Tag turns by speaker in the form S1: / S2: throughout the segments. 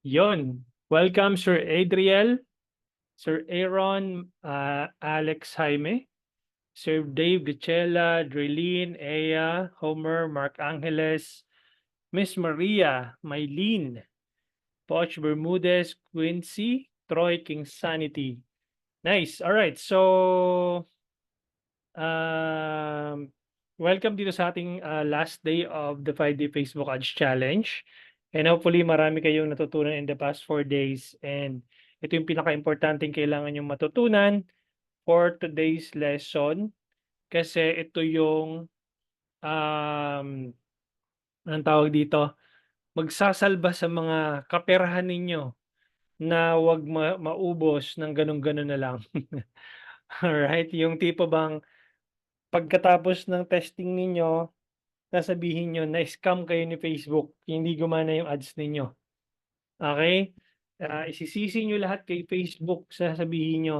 S1: Yon. Welcome, Sir Adriel, Sir Aaron, Alex Jaime, Sir Dave Gachela, Drilin, Ea, Homer, Mark Angeles, Miss Maria, Mylene, Poch Bermudez, Quincy, Troy King Sanity. Nice. All right. So, um, welcome dito sa ating last day of the 5-day Facebook Ads Challenge. And hopefully marami kayong natutunan in the past 4 days. And ito yung pinaka-importanting kailangan yung matutunan for today's lesson. Kasi ito yung, anong tawag dito, magsasalba sa mga kaperahan ninyo na wag maubos ng ganun-ganun na lang. Alright, yung tipo bang pagkatapos ng testing ninyo, sasabihin niyo na-scam kayo ni Facebook, hindi gumana yung ads ninyo. Okay? Isisisi niyo lahat kay Facebook, sasabihin niyo,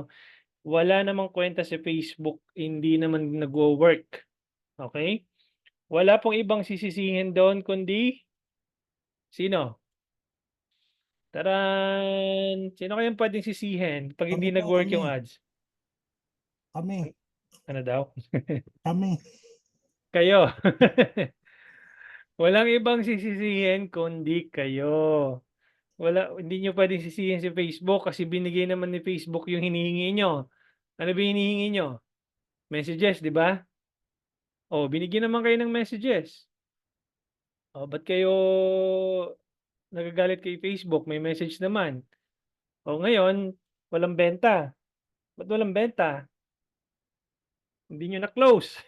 S1: wala namang kwenta sa Facebook, hindi naman nagwo-work. Okay? Wala pong ibang sisisihin doon kundi sino? Taran! Sino kayang pwedeng sisihin 'pag
S2: Kami
S1: hindi
S2: po,
S1: nag-work
S2: kami.
S1: yung ads?
S2: Kami.
S1: Ano daw?
S2: Kami.
S1: Kayo. Walang ibang sisisihin kundi kayo. Hindi niyo pwedeng sisihin si Facebook kasi binigay naman ni Facebook yung hinihingi niyo. Ano ba hinihingi niyo? Messages, 'di ba? Oh, binigyan naman kayo ng messages. Oh, ba't kayo nagagalit kay Facebook? May message naman. Oh, ngayon, walang benta. Ba't walang benta? Hindi niyo na-close.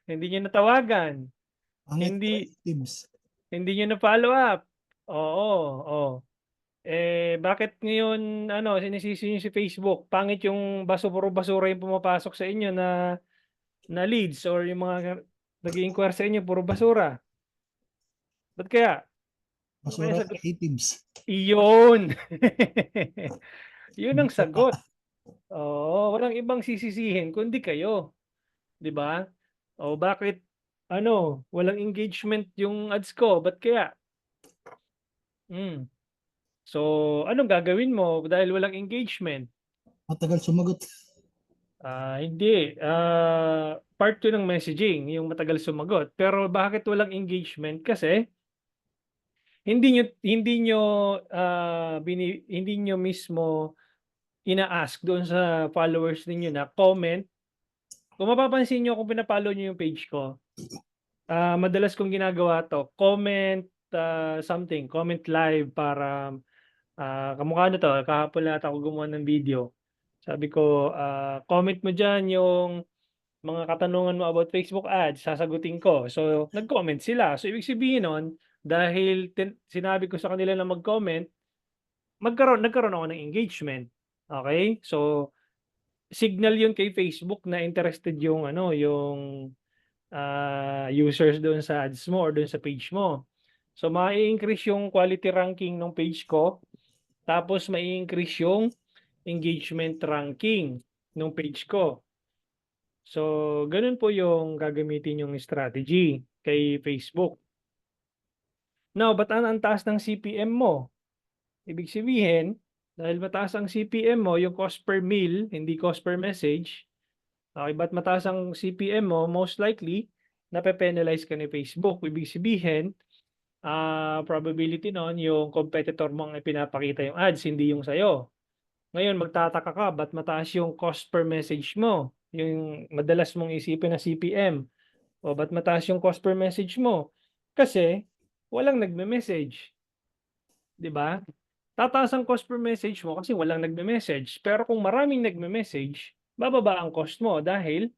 S1: Hindi niyo natawagan.
S2: Pangit po
S1: Hindi
S2: items.
S1: hindi niyo na-follow up. Oo, oh. Bakit ngayon ano, sinisisi niyo si Facebook? Pangit yung puro basura yung pumapasok sa inyo na leads or yung mga nag-i-inquire sa inyo puro basura. Ba't kaya? Ano kaya
S2: Basura
S1: sagot?
S2: items.
S1: Iyon! Yun ang
S2: Isa pa.
S1: sagot. Oo, walang ibang sisisihin kundi kayo, 'di ba? O bakit ano, walang engagement yung ads ko, ba't kaya? Hmm. So, anong gagawin mo dahil walang engagement?
S2: Matagal sumagot.
S1: Hindi, part 2 ng messaging, yung matagal sumagot. Pero bakit walang engagement? Kasi hindi niyo mismo ina-ask doon sa followers ninyo na comment. Kung mapapansin niyo kung pina-follow niyo yung page ko, madalas kong ginagawa 'to, comment, something, comment live para, kamukha nito, kahapon ata ako gumawa ng video. Sabi ko, comment mo diyan yung mga katanungan mo about Facebook ads, sasagutin ko. So, nag-comment sila. So, ibig sabihin nun, dahil sinabi ko sa kanila na mag-comment, nagkaroon ako ng engagement. Okay? So, signal yun kay Facebook na interested yung ano, yung users doon sa ads mo or doon sa page mo. So, mai-increase yung quality ranking ng page ko, tapos mai-increase yung engagement ranking ng page ko. So, ganun po yung gagamitin yung strategy kay Facebook. Now, ba't ang taas ng CPM mo? Ibig sabihin, dahil mataas ang CPM mo, yung cost per mil, hindi cost per message, okay, ba't mataas ang CPM mo? Most likely, nape-penalize ka ni Facebook. Ibig sabihin, probability nun, yung competitor mo ang ipinapakita yung ads, hindi yung sayo. Ngayon, magtataka ka, ba't mataas yung cost per message mo? Yung madalas mong isipin na CPM. O ba't mataas yung cost per message mo? Kasi walang nagme-message, 'di ba? Tataas ang cost per message mo kasi walang nagme-message. Pero kung maraming nagme-message, bababa ang cost mo dahil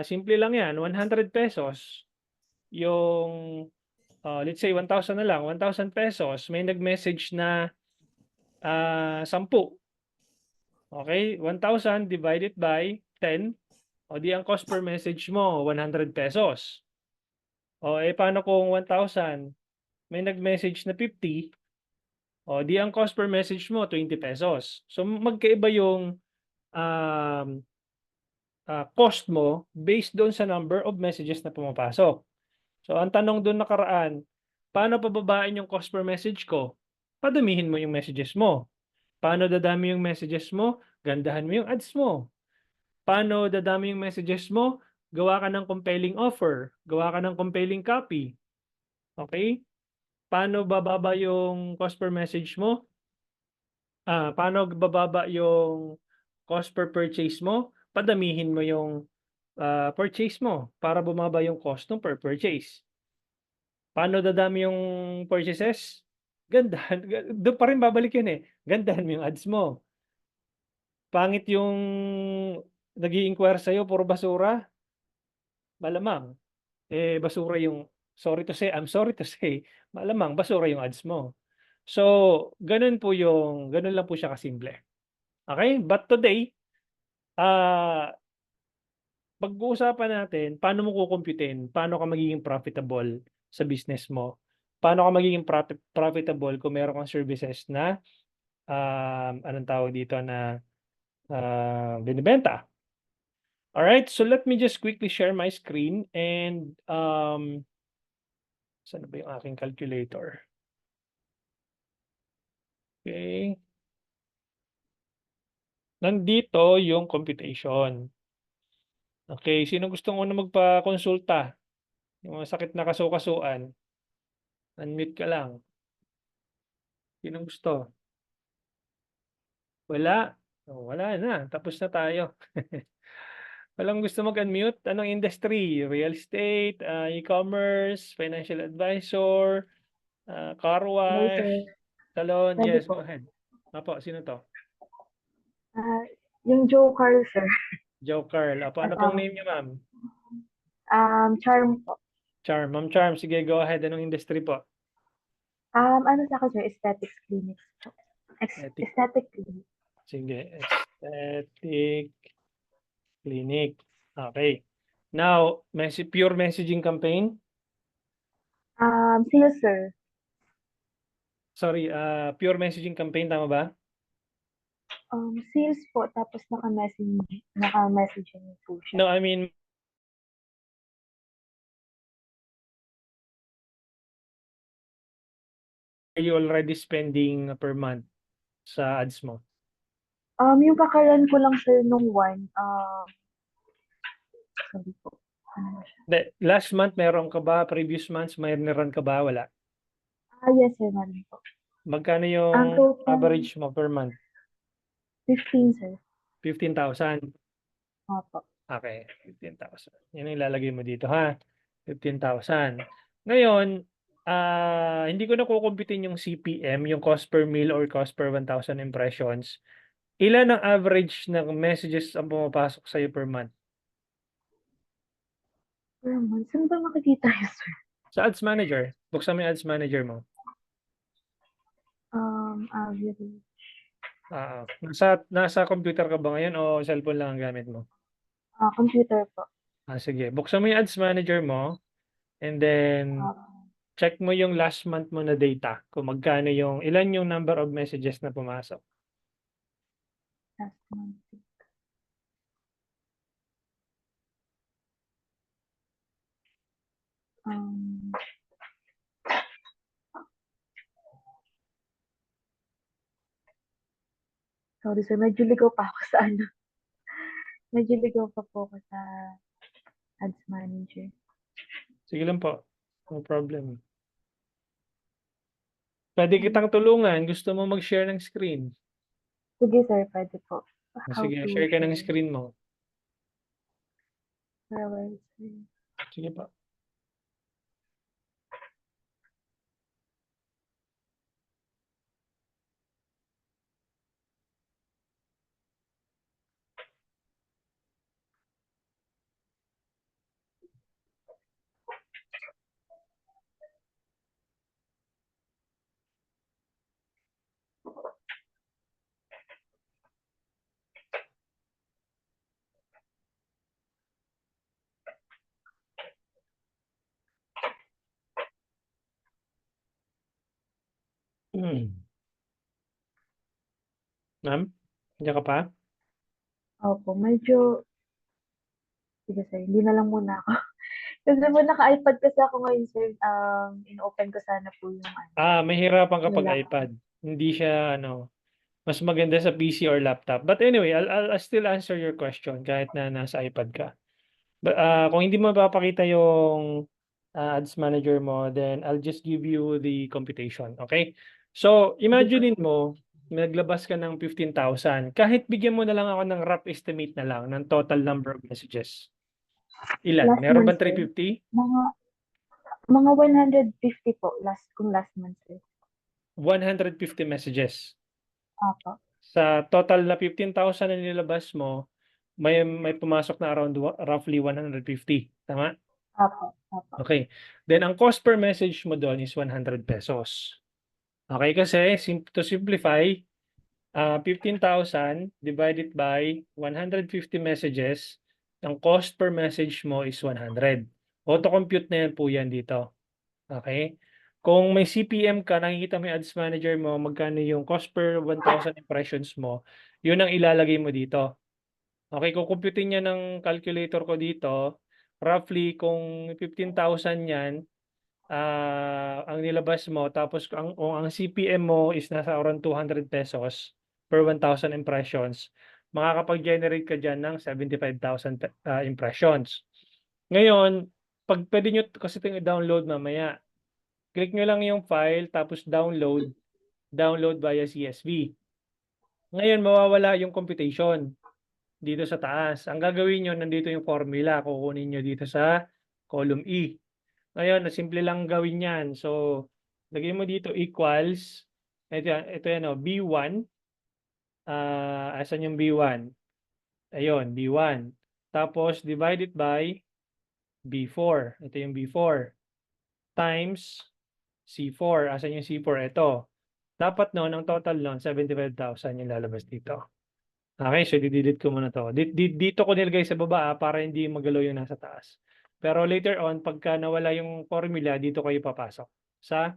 S1: simple lang 'yan, ₱100 yung let's say 1,000 na lang, ₱1,000 may nag-message na 10. Okay? 1,000 divided by 10, o di ang cost per message mo ₱100. Paano kung 1,000 may nag-message na 50, di ang cost per message mo ₱20. So magkaiba yung um, cost mo based doon sa number of messages na pumapasok. So ang tanong doon nakaraan, Paano pababain yung cost per message ko? Padamihin mo yung messages mo. Paano dadami yung messages mo? Gandahan mo yung ads mo. Paano dadami yung messages mo? Gawa ka ng compelling offer, gawa ka ng compelling copy, okey? Paano bababa yung cost per message mo? Paano bababa yung cost per purchase mo? Padamihin mo yung, purchase mo para bumaba yung cost nung per purchase. Paano dadami yung purchases? Gandahan dun pa rin babalik yun, eh, gandahan mo yung ads mo. Pangit yung nag-i-inquire sa'yo puro basura, malamang, eh, basura yung I'm sorry to say, malamang basura yung ads mo. So, ganun lang po siya kasimple, okey? But today, ah, pag-uusapan natin paano mo kukumputin, paano ka magiging profitable sa business mo. Paano ka magiging profitable kung meron kang services na, anong tawag dito, na, binebenta. Alright, so let me just quickly share my screen and, saan na ba yung aking calculator? Okay. Nandito yung computation. Okay, sino gustong unang magpakonsulta? Yung mga sakit na kasu-kasuan, unmute ka lang. Sinong gusto? Wala? Oh, wala na, tapos na tayo. Walang gusto mag-unmute? Anong industry? Real estate, e-commerce, financial advisor, car
S3: Hello,
S1: wash,
S3: sir.
S1: salon?
S3: Pwede
S1: Yes,
S3: po.
S1: go ahead. Opo, sino 'to?
S3: Ah, yung Joe Carl, sir.
S1: Jo Carl. Opo, ano pong name niyo, ma'am?
S3: Charm po.
S1: Charm. Ma'am Charm, sige, go ahead. Anong industry po?
S3: Ano sa akin, sir, aesthetics clinics po.
S1: Aesthetic.
S3: Aesthetic clinic.
S1: Sige, aesthetic clinic. Okay. Now, pure messaging campaign?
S3: Sales, sir.
S1: Sorry, pure messaging campaign, tama ba?
S3: Sales po, tapos naka-messaging po siya.
S1: No, I mean, are you already spending per month sa ads mo?
S3: Yung kakalan ko lang, sir, nung one, sorry po. Ano ba siya?
S1: Last month, meron ka ba? Previous months, may run ka ba? Wala.
S3: Yes, sir, meron po.
S1: Magkano
S3: Ang
S1: yung
S3: total,
S1: average mo per month?
S3: 15, sir.
S1: 15,000.
S3: Opo.
S1: Okay, 15,000. Yan ang ilalagay mo dito, ha? 15,000. Ngayon, hindi ko na kukumpitin yung CPM, yung cost per mille or cost per 1,000 impressions. Ilan ang average ng messages ang pumapasok sa'yo per month?
S3: Per month. Saan ba makikita yun, sir?
S1: Sa Ads Manager. Buksan mo yung Ads Manager mo.
S3: Average.
S1: Nasa computer ka ba ngayon o cellphone lang ang gamit mo?
S3: Computer po.
S1: Sige. Buksan mo yung Ads Manager mo and then check mo yung last month mo na data kung magkano ilan yung number of messages na pumasok.
S3: Last month. Sorry, sir. Medyo ligaw pa ako sa ano. Medyo ligaw pa po ako sa Ads Manager.
S1: Sige lang po. No problem. Pwede kitang tulungan. Gusto mo mag-share ng screen?
S3: Sige, sir. Pwede po. How
S1: Sige,
S3: to
S1: share ka ng
S3: share?
S1: screen mo.
S3: Where, sir?
S1: Sige po. Ma'am, nandiyan ka pa?
S3: Opo, medyo... Sige, sir. Hindi na lang muna ako. Kasi po naka-iPad kasi ako ngayon, sir. In-open ko sana po yung
S1: Mahirapan
S3: yung
S1: kapag
S3: laptop.
S1: iPad. Hindi siya mas maganda sa PC or laptop. But anyway, I'll still answer your question kahit na nasa iPad ka. Kung hindi mo mapapakita yung ads manager mo, then I'll just give you the computation. Okay? So, imaginein mo, naglabas ka ng 15,000. Kahit bigyan mo na lang ako ng rough estimate na lang ng total number of messages. Ilan?
S3: Last
S1: Meron
S3: month,
S1: ba
S3: sir.
S1: 350?
S3: Mga 150 po kung last month, sir.
S1: 150 messages.
S3: Opo.
S1: Sa total na 15,000 na nilabas mo, may pumasok na around roughly 150. Tama?
S3: Opo. Opo.
S1: Okay. Then ang cost per message mo doon is 100 pesos. Okay, kasi to simplify, 15,000 divided by 150 messages, ang cost per message mo is 100. Auto-compute na yan po yan dito. Okay? Kung may CPM ka, nakikita mo yung ads manager mo, magkano yung cost per 1,000 impressions mo, yun ang ilalagay mo dito. Okay, kung kumputin niya ng calculator ko dito, roughly kung 15,000 yan, ang nilabas mo, tapos kung ang CPM mo is nasa around 200 pesos per 1,000 impressions, makakapag-generate ka dyan ng 75,000 impressions. Ngayon, pag pwede nyo kasi ito download mamaya, click nyo lang yung file, tapos download via CSV. Ngayon, mawawala yung computation dito sa taas. Ang gagawin nyo, nandito yung formula, kukunin nyo dito sa column E. Ngayon, simple lang gawin yan. So, lagay mo dito equals, ito yan B1. Asan yung B1? Ayun, B1. Tapos, divided by B4. Ito yung B4. Times C4. Asan yung C4? Ito. Dapat no, ang total nun, 75,000 yung lalabas dito. Okay, so didelete ko muna to. Dito ko nilagay sa baba para hindi magalaw yung nasa taas. Pero later on, pagka nawala yung formula, dito kayo papasok sa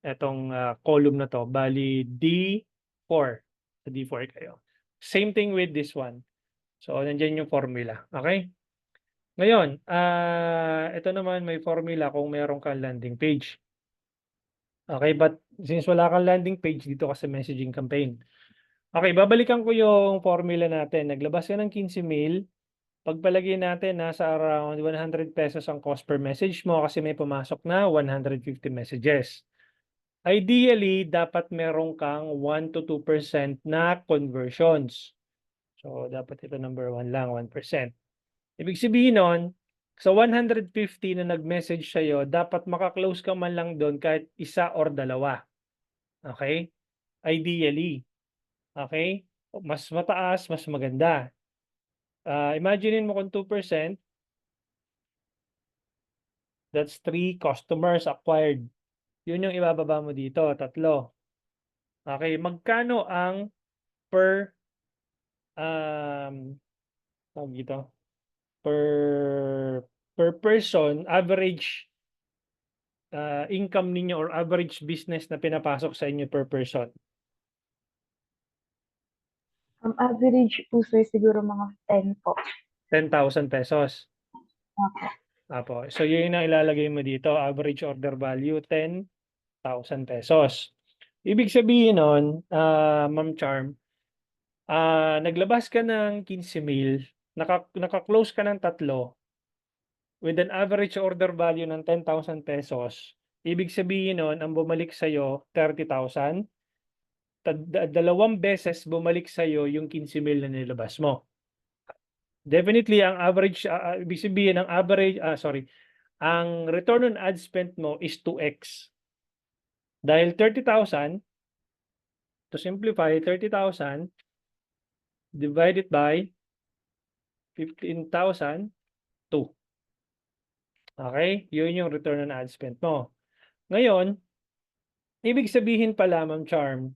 S1: etong column na to. Bali, D4. Sa D4 kayo. Same thing with this one. So, nandiyan yung formula. Okay? Ngayon, ito naman may formula kung meron kang landing page. Okay, but since wala kang landing page, dito ka sa messaging campaign. Okay, babalikan ko yung formula natin. Naglabas ka ng 15 mail. Pagpalagay natin, nasa around 100 pesos ang cost per message mo kasi may pumasok na 150 messages. Ideally, dapat meron kang 1 to 2% na conversions. So, dapat ito number 1 lang, 1%. Ibig sabihin nun, sa 150 na nag-message sa'yo, dapat makaklose ka man lang doon kahit isa or dalawa. Okay? Ideally. Okay? Mas mataas, mas maganda. Imaginein mo kung 2%, that's 3 customers acquired. Yun yung ibababa mo dito, 3. Okay, magkano ang per tawag dito? Per person, average income ninyo or average business na pinapasok sa inyo per person?
S3: Average po, sir, siguro mga 10 po.
S1: 10,000 pesos.
S3: Opo.
S1: Apo. So, yun ang ilalagay mo dito. Average order value, 10,000 pesos. Ibig sabihin nun, Ma'am Charm, naglabas ka ng 15 mail, naka-close ka ng 3, with an average order value ng 10,000 pesos, ibig sabihin nun, ang bumalik sa'yo, 30,000. Dalawang beses bumalik sa'yo yung 15 mail na nilabas mo. Definitely, ang average, ibig sabihin, ang return on ad spend mo is 2x. Dahil 30,000, to simplify, 30,000 divided by 15,000, 2. Okay? Yun yung return on ad spend mo. Ngayon, ibig sabihin pala, Ma'am Charm,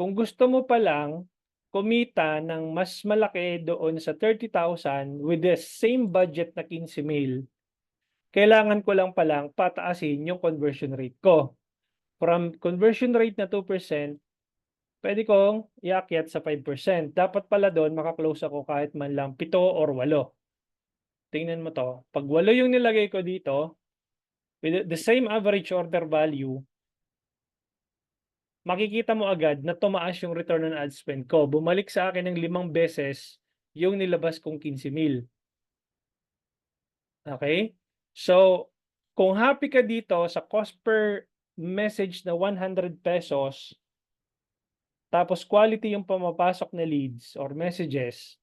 S1: kung gusto mo palang kumita ng mas malaki doon sa 30,000 with the same budget na 15 mail, kailangan ko lang palang pataasin yung conversion rate ko. From conversion rate na 2%, pwede kong iakyat sa 5%. Dapat pala doon makaklose ako kahit man lang 7 or 8. tingnan mo 'to, 'pag 8 yung nilagay ko dito, with the same average order value, makikita mo agad na tumaas yung return on ad spend ko. Bumalik sa akin ng 5 beses yung nilabas kong 15,000. Okay? So, kung happy ka dito sa cost per message na 100 pesos, tapos quality yung pumapasok na leads or messages,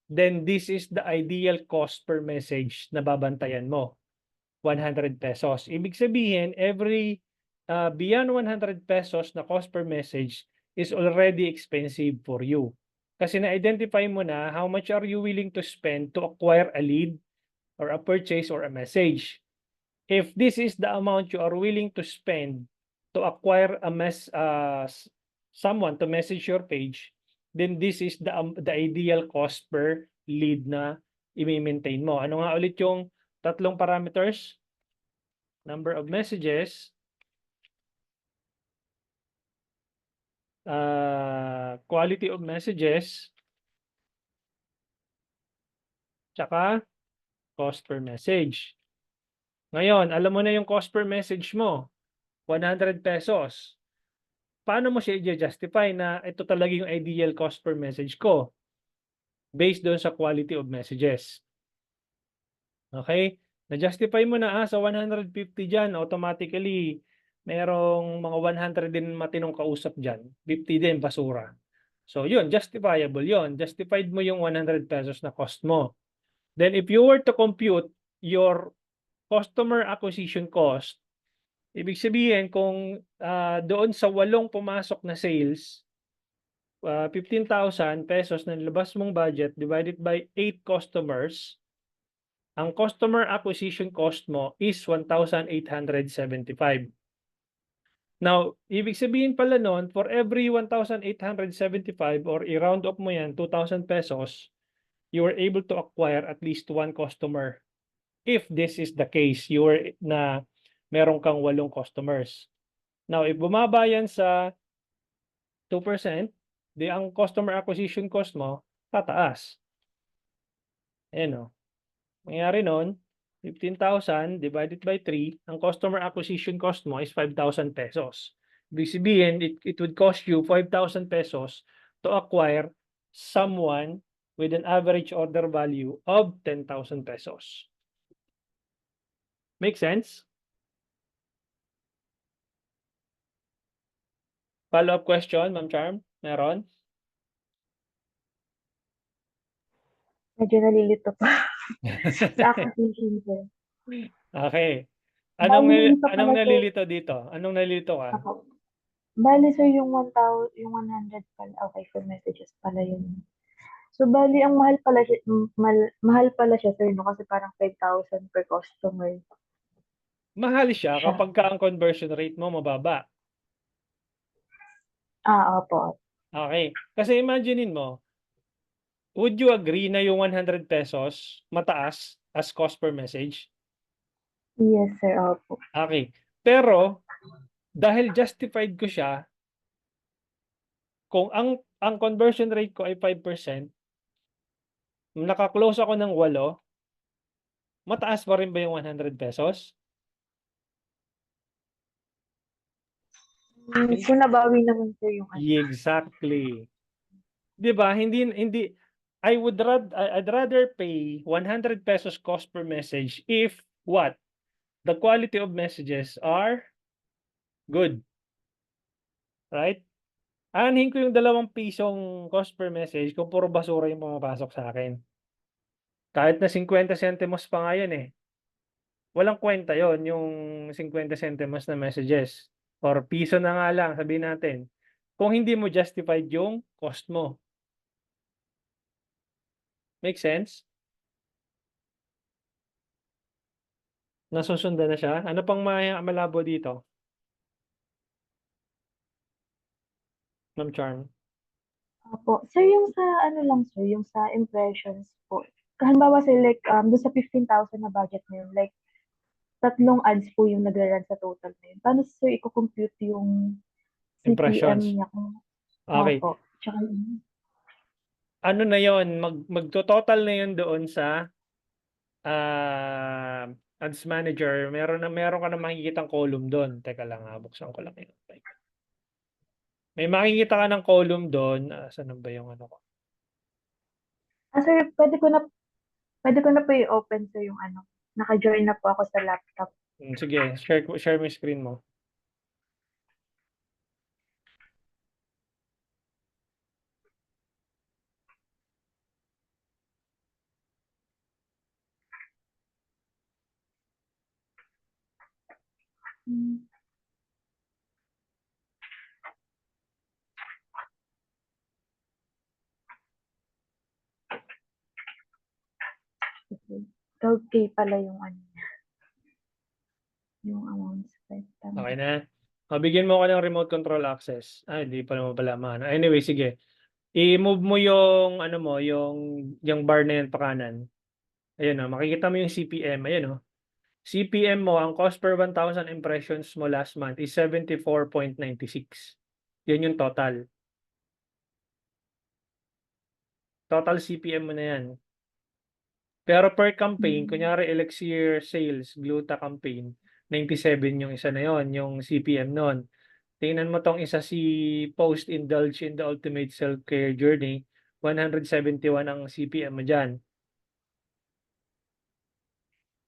S1: then this is the ideal cost per message na babantayan mo, 100 pesos. Ibig sabihin, every beyond 100 pesos na cost per message is already expensive for you. Kasi na-identify mo na how much are you willing to spend to acquire a lead or a purchase or a message. If this is the amount you are willing to spend to acquire someone to message your page, then this is the ideal cost per lead na i-maintain mo. Ano nga ulit yung tatlong parameters? Number of messages, quality of messages, tsaka cost per message. Ngayon, alam mo na yung cost per message mo, 100 pesos. Paano mo siya i-justify na ito talaga yung ideal cost per message ko? Based doon sa quality of messages. Okay? Na-justify mo na sa 150 dyan, automatically, merong mga 100 din matinong kausap dyan. 50 din, basura. So, yun, justifiable yun. Justified mo yung 100 pesos na cost mo. Then, if you were to compute your customer acquisition cost, ibig sabihin, kung doon sa 8 pumasok na sales, 15,000 pesos na nilabas mong budget divided by 8 customers, ang customer acquisition cost mo is 1,875. Now, ibig sabihin pala nun, for every 1,875 or i-round up mo yan, 2,000 pesos, you were able to acquire at least 1 customer. If this is the case, na meron kang 8 customers. Now, if bumaba yan sa 2%, di ang customer acquisition cost mo, tataas. Ayan o. Mangyari nun, 15,000 divided by 3, ang customer acquisition cost mo is 5,000 pesos. Ibig sabihin, it would cost you 5,000 pesos to acquire someone with an average order value of 10,000 pesos. Make sense? Follow-up question, Ma'am Charm? Meron?
S3: Medyo nalilito pa sa acquisition, sir.
S1: Okay.
S3: Bali, pa
S1: Anong
S3: pala, sir.
S1: nalilito dito? Anong nalilito ka?
S3: Ako. Bali, sir, yung 1,000, yung 100 pala. Okay, for messages pala yun. So, bali, ang mahal pala siya, mahal pala siya, sir, no? Kasi parang 5,000 per customer.
S1: Mahal siya
S3: Siya.
S1: kapag ang conversion rate mo mababa.
S3: Opo.
S1: Okay. Kasi imaginein mo, would you agree na yung 100 pesos mataas as cost per message?
S3: Yes, sir, opo.
S1: Okay. Pero, dahil justified ko siya, kung ang conversion rate ko ay 5%, naka-close ako ng 8, mataas pa rin ba yung 100 pesos?
S3: So, nabawi naman, sir, yung
S1: Exactly. 'Di ba? Hindi I'd rather pay 100 pesos cost per message if what? The quality of messages are good. Right? Aanhin ko yung 2 pisong cost per message kung puro basura yung pumapasok sa akin. Kahit na 50 centimos pa nga yun eh. Walang kwenta yon yung 50 centimos na messages. Or piso na nga lang, sabihin natin. Kung hindi mo justified yung cost mo. Make sense? Nasusundan na siya? Ano pang malabo dito? Ma'am Charm?
S3: Opo. Sir, yung sa ano lang, sir, yung sa impressions po. Halimbawa, sir, like, doon sa 15,000 na budget na yun, like, 3 ads po yung nag-run sa total na yun. Paano, sir, i-compute yung CPM
S1: Impressions.
S3: niya?
S1: Okay.
S3: Opo. Tsaka,
S1: Ano na yon? Magto-total na yon doon sa ads manager, meron ka na makikitang column doon. Teka lang, buksan ko lang yun. May makikita ka ng column doon. Saan ba yung ano ko?
S3: Sir, pwede ko na po i-open sir yung ano. Naka-join na po ako sa laptop.
S1: Sige, share mo yung screen mo.
S3: Hmm. Okay. 12K pala yung ano niya. Yung amount spent.
S1: Okay na. Bigyan mo ako ng remote control access. Hindi pa naman pala maano. Anyway, sige. I-move mo yung ano mo, yung bar na yan pa kanan. Ayun makikita mo yung CPM. Ayun CPM mo, ang cost per 1,000 impressions mo last month is 74.96. Yun yung total. Total CPM mo na yan. Pero per campaign, kunyari Elixir Sales, Gluta campaign, 97 yung isa na yon, yung CPM nun. Tingnan mo tong isa si Post Indulge in the Ultimate Self-Care Journey, 171 ang CPM mo dyan.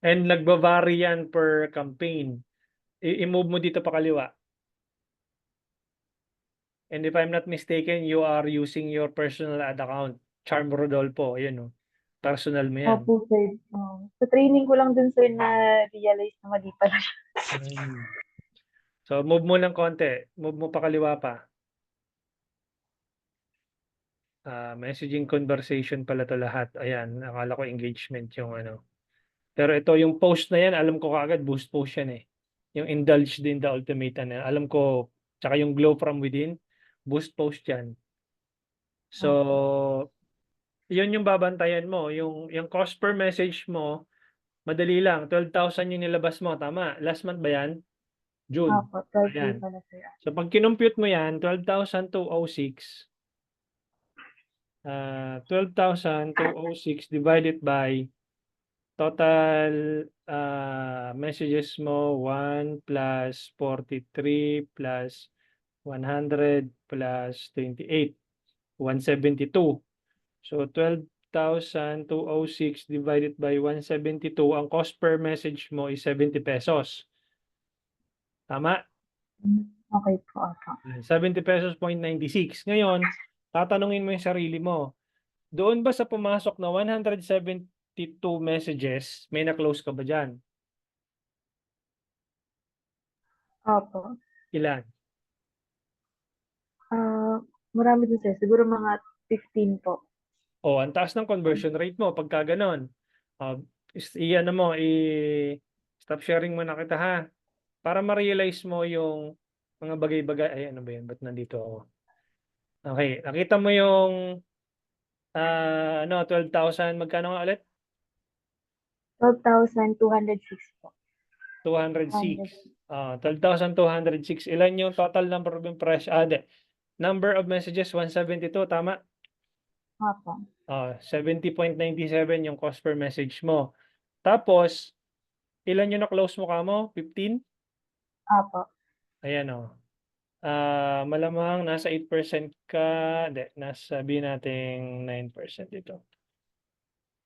S1: And nagbavary yan per campaign. I-move mo dito pa kaliwa. And if I'm not mistaken, you are using your personal ad account. Charm Rodolfo, ayun Personal mo yan.
S3: Opo, sir. Sa training ko lang dun, sir, na-realize na mali pala siya.
S1: So, move mo ng konti. Move mo pa kaliwa pa. Messaging conversation pala to lahat. Ayan, akala ko engagement yung ano. Pero ito, yung post na yan, alam ko kaagad, boost post yan eh. Yung indulge din the ultimate na alam ko, tsaka yung glow from within, boost post yan. So, yun yung babantayan mo. Yung cost per message mo, madali lang. 12,000 yung nilabas mo. Tama. Last month ba yan? June.
S3: Opo, 12K
S1: Ayan.
S3: pala, sir.
S1: So, pag kinompute mo yan, 12,206. 12,206 divided by total messages mo 1 plus 43 plus 100 plus 28, 172. So 12,206 divided by 172, ang cost per message mo is 70 pesos. Tama?
S3: Okay po, opo.
S1: 70 pesos 0.96. Ngayon, tatanungin mo yung sarili mo. Doon ba sa pumasok na 172 messages, may na-close ka ba dyan?
S3: Opo.
S1: Ilan?
S3: Marami din, sir. Siguro mga 15 po.
S1: Ang taas ng conversion rate mo pagka ganon. Ano mo, stop sharing mo na kita ha. Para ma-realize mo yung mga bagay-bagay. Ay, ano ba yun? Ba't nandito ako? Okay, nakita mo yung 12,000. Magkano nga ulit?
S3: 12,206 po.
S1: 206. 12,206. Ilan yung total number of impressions? Number of messages, 172. Tama?
S3: Opo.
S1: 70.97 yung cost per message mo. Tapos, ilan yung na-close mo kamo? 15?
S3: Opo.
S1: Ayan malamang nasa 8% ka. Hindi, sabihin natin 9% dito.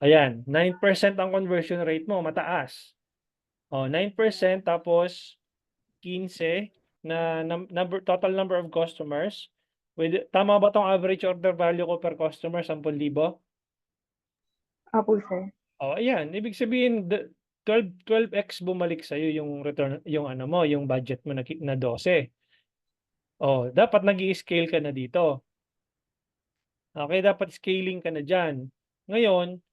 S1: Ayan, 9% ang conversion rate mo, mataas. 9% tapos 15 na total number of customers. Tama ba tong average order value ko per customer, 10,000?
S3: Opo, sir.
S1: Ayan, ibig sabihin 12x bumalik sa iyo yung return, yung ano mo, yung budget mo na 12. Dapat nag-i-scale ka na dito. Okay, dapat scaling ka na diyan. Ngayon,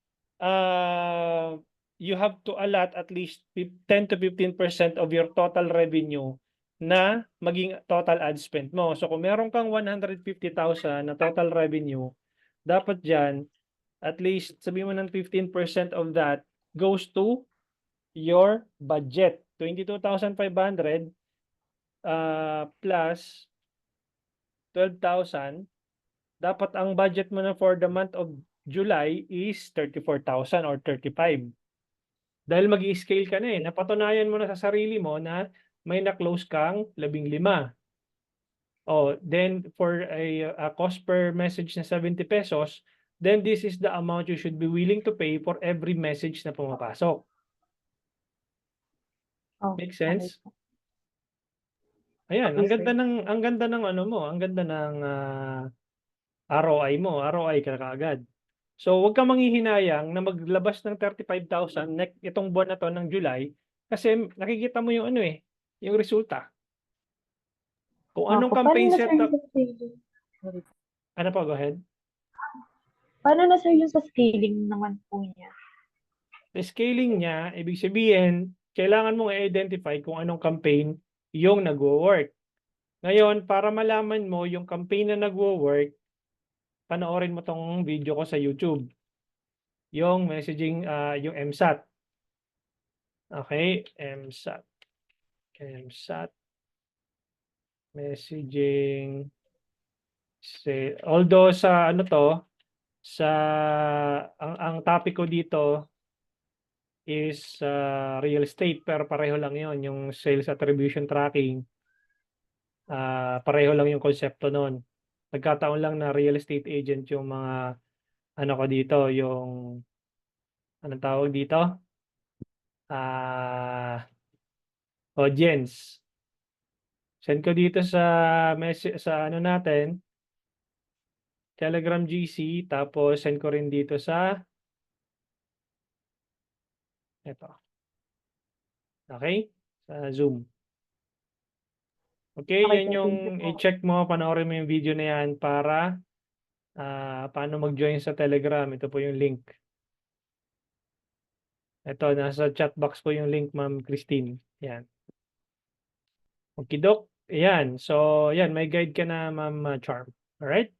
S1: you have to allot at least 10 to 15% of your total revenue na maging total ad spend mo. So kung meron kang 150,000 na total revenue, dapat diyan at least sabihin mo ng 15% of that goes to your budget. 22,500 plus 12,000. Dapat ang budget mo na for the month of July is 34,000 or 35. Dahil mag-i-scale ka na eh. Napatunayan mo na sa sarili mo na may na-close kang 15. Oh, then for a cost per message na 70 pesos, then this is the amount you should be willing to pay for every message na pumapasok.
S3: Oh,
S1: Make
S3: okay
S1: sense?
S3: po.
S1: Ayan,
S3: Okay, sir.
S1: ang ganda ng ano mo, ang ganda ng ROI mo, ROI ka kaagad. So, huwag kang manghihinayang na maglabas ng 35,000 itong buwan na to ng July kasi nakikita mo yung ano eh, yung resulta. Kung anong
S3: Opo. Paano
S1: campaign
S3: na, sir, yung
S1: setup,
S3: sa scaling? Sorry po.
S1: ano pa, go ahead.
S3: Paano na, sir, yung sa scaling naman po niya?
S1: The scaling niya, ibig sabihin, kailangan mong i-identify kung anong campaign yung nagwo-work. Ngayon, para malaman mo yung campaign na nagwo-work, panoorin mo tong video ko sa YouTube. Yung messaging, yung MSAT. Okay, MSAT. MSAT. Messaging. Although sa ano to, sa ang topic ko dito is real estate pero pareho lang yon yung sales attribution tracking. Pareho lang yung konsepto noon. Nagkataon lang na real estate agent yung mga ano ko dito, yung anong tawag dito? Audience. Send ko dito sa message sa ano natin, Telegram GC, tapos send ko rin dito sa ito. Okay? Sa Zoom. Okay,
S3: Okay,
S1: yan
S3: sir.
S1: yung
S3: Thank you po.
S1: i-check mo, panoorin mo yung video na yan para paano mag-join sa Telegram. Ito po yung link. Ito, nasa chat box po yung link, Ma'am Christine. Yan. Okidok. Yan. So, yan, may guide ka na, Ma'am Charm. Alright?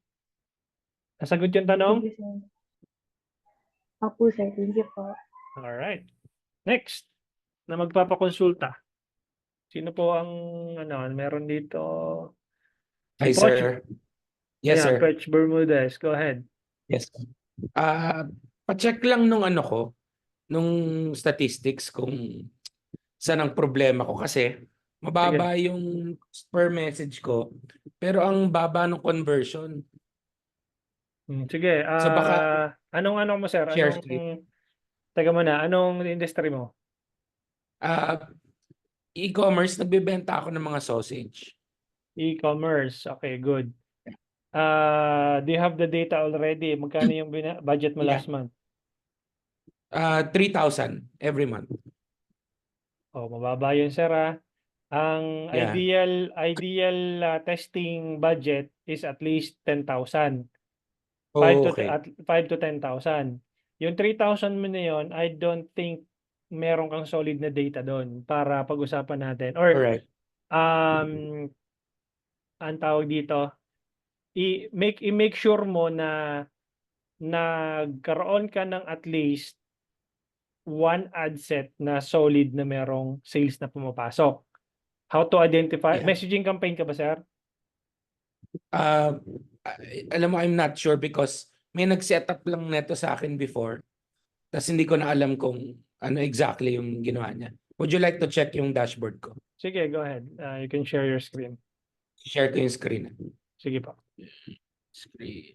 S1: Nasagot yung tanong?
S3: Thank you, sir. Opo, sir. Thank you po.
S1: Alright. Next, na magpapakonsulta. Sino po ang, ano, meron dito?
S4: Hi,
S1: Poch.
S4: sir. Yes,
S1: Yeah,
S4: sir.
S1: Poch Bermudez. Go ahead.
S4: Yes. Pa-check lang nung ano ko, nung statistics kung saan ang problema ko kasi mababa yung per message ko pero ang baba ng conversion.
S1: Sige.
S4: So baka
S1: Anong mo, sir?
S4: share screen.
S1: Teka muna, anong industry mo?
S4: E-commerce, nagbebenta ako ng mga sausage.
S1: E-commerce. Okay, good. Do you have the data already? Magkano yung budget mo last month?
S4: 3,000 every month.
S1: Oh, mababa yun, sir. Ang
S4: Yeah.
S1: ideal testing budget is at least 10,000.
S4: Oh,
S1: 5 to 10,000. Yung 3,000 mo na yun, I don't think meron kang solid na data doon para pag-usapan natin. Or,
S4: correct.
S1: ang tawag dito, i-make sure mo na nagkaroon ka ng at least one ad set na solid na merong sales na pumapasok. How to identify?
S4: Yeah.
S1: Messaging campaign ka ba, sir?
S4: Alam mo, I'm not sure because may nag-set up lang neto sa akin before. Tapos hindi ko na alam kung ano exactly yung ginawa niya. Would you like to check yung dashboard ko?
S1: Sige, go ahead. You can share your screen.
S4: Share ko yung screen.
S1: Sige pa.
S4: Screen.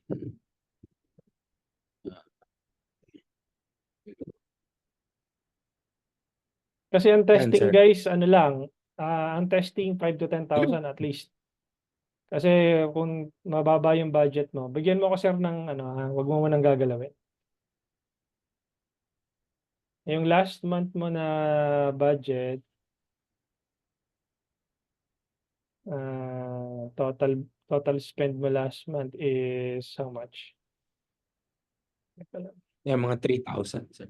S1: Kasi ang testing,
S4: sir.
S1: guys, ano lang, ang testing 5 to 10,000 at least. Kasi kung mababa yung budget mo, bigyan mo ko, sir, ng ano, wag mo munang gagalawin. Yung last month mo na budget, total spend mo last month is how much?
S4: Yeah, mga 3,000. Sir.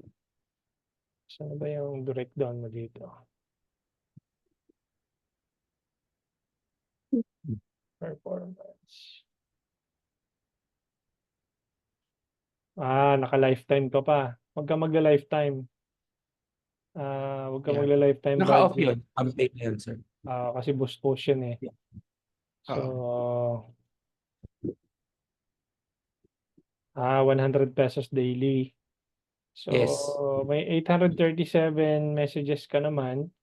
S1: Saan ba yung breakdown mo dito? Performance. Naka-lifetime ka pa. Huwag ka magla-lifetime. Huwag ka
S4: Yeah.
S1: magla-lifetime
S4: Naka-off
S1: budget.
S4: yun. Campaign na yun, sir.
S1: Kasi boost yun eh.
S4: Yeah.
S1: So, 100 pesos daily. So,
S4: Yes.
S1: may 837 messages ka naman.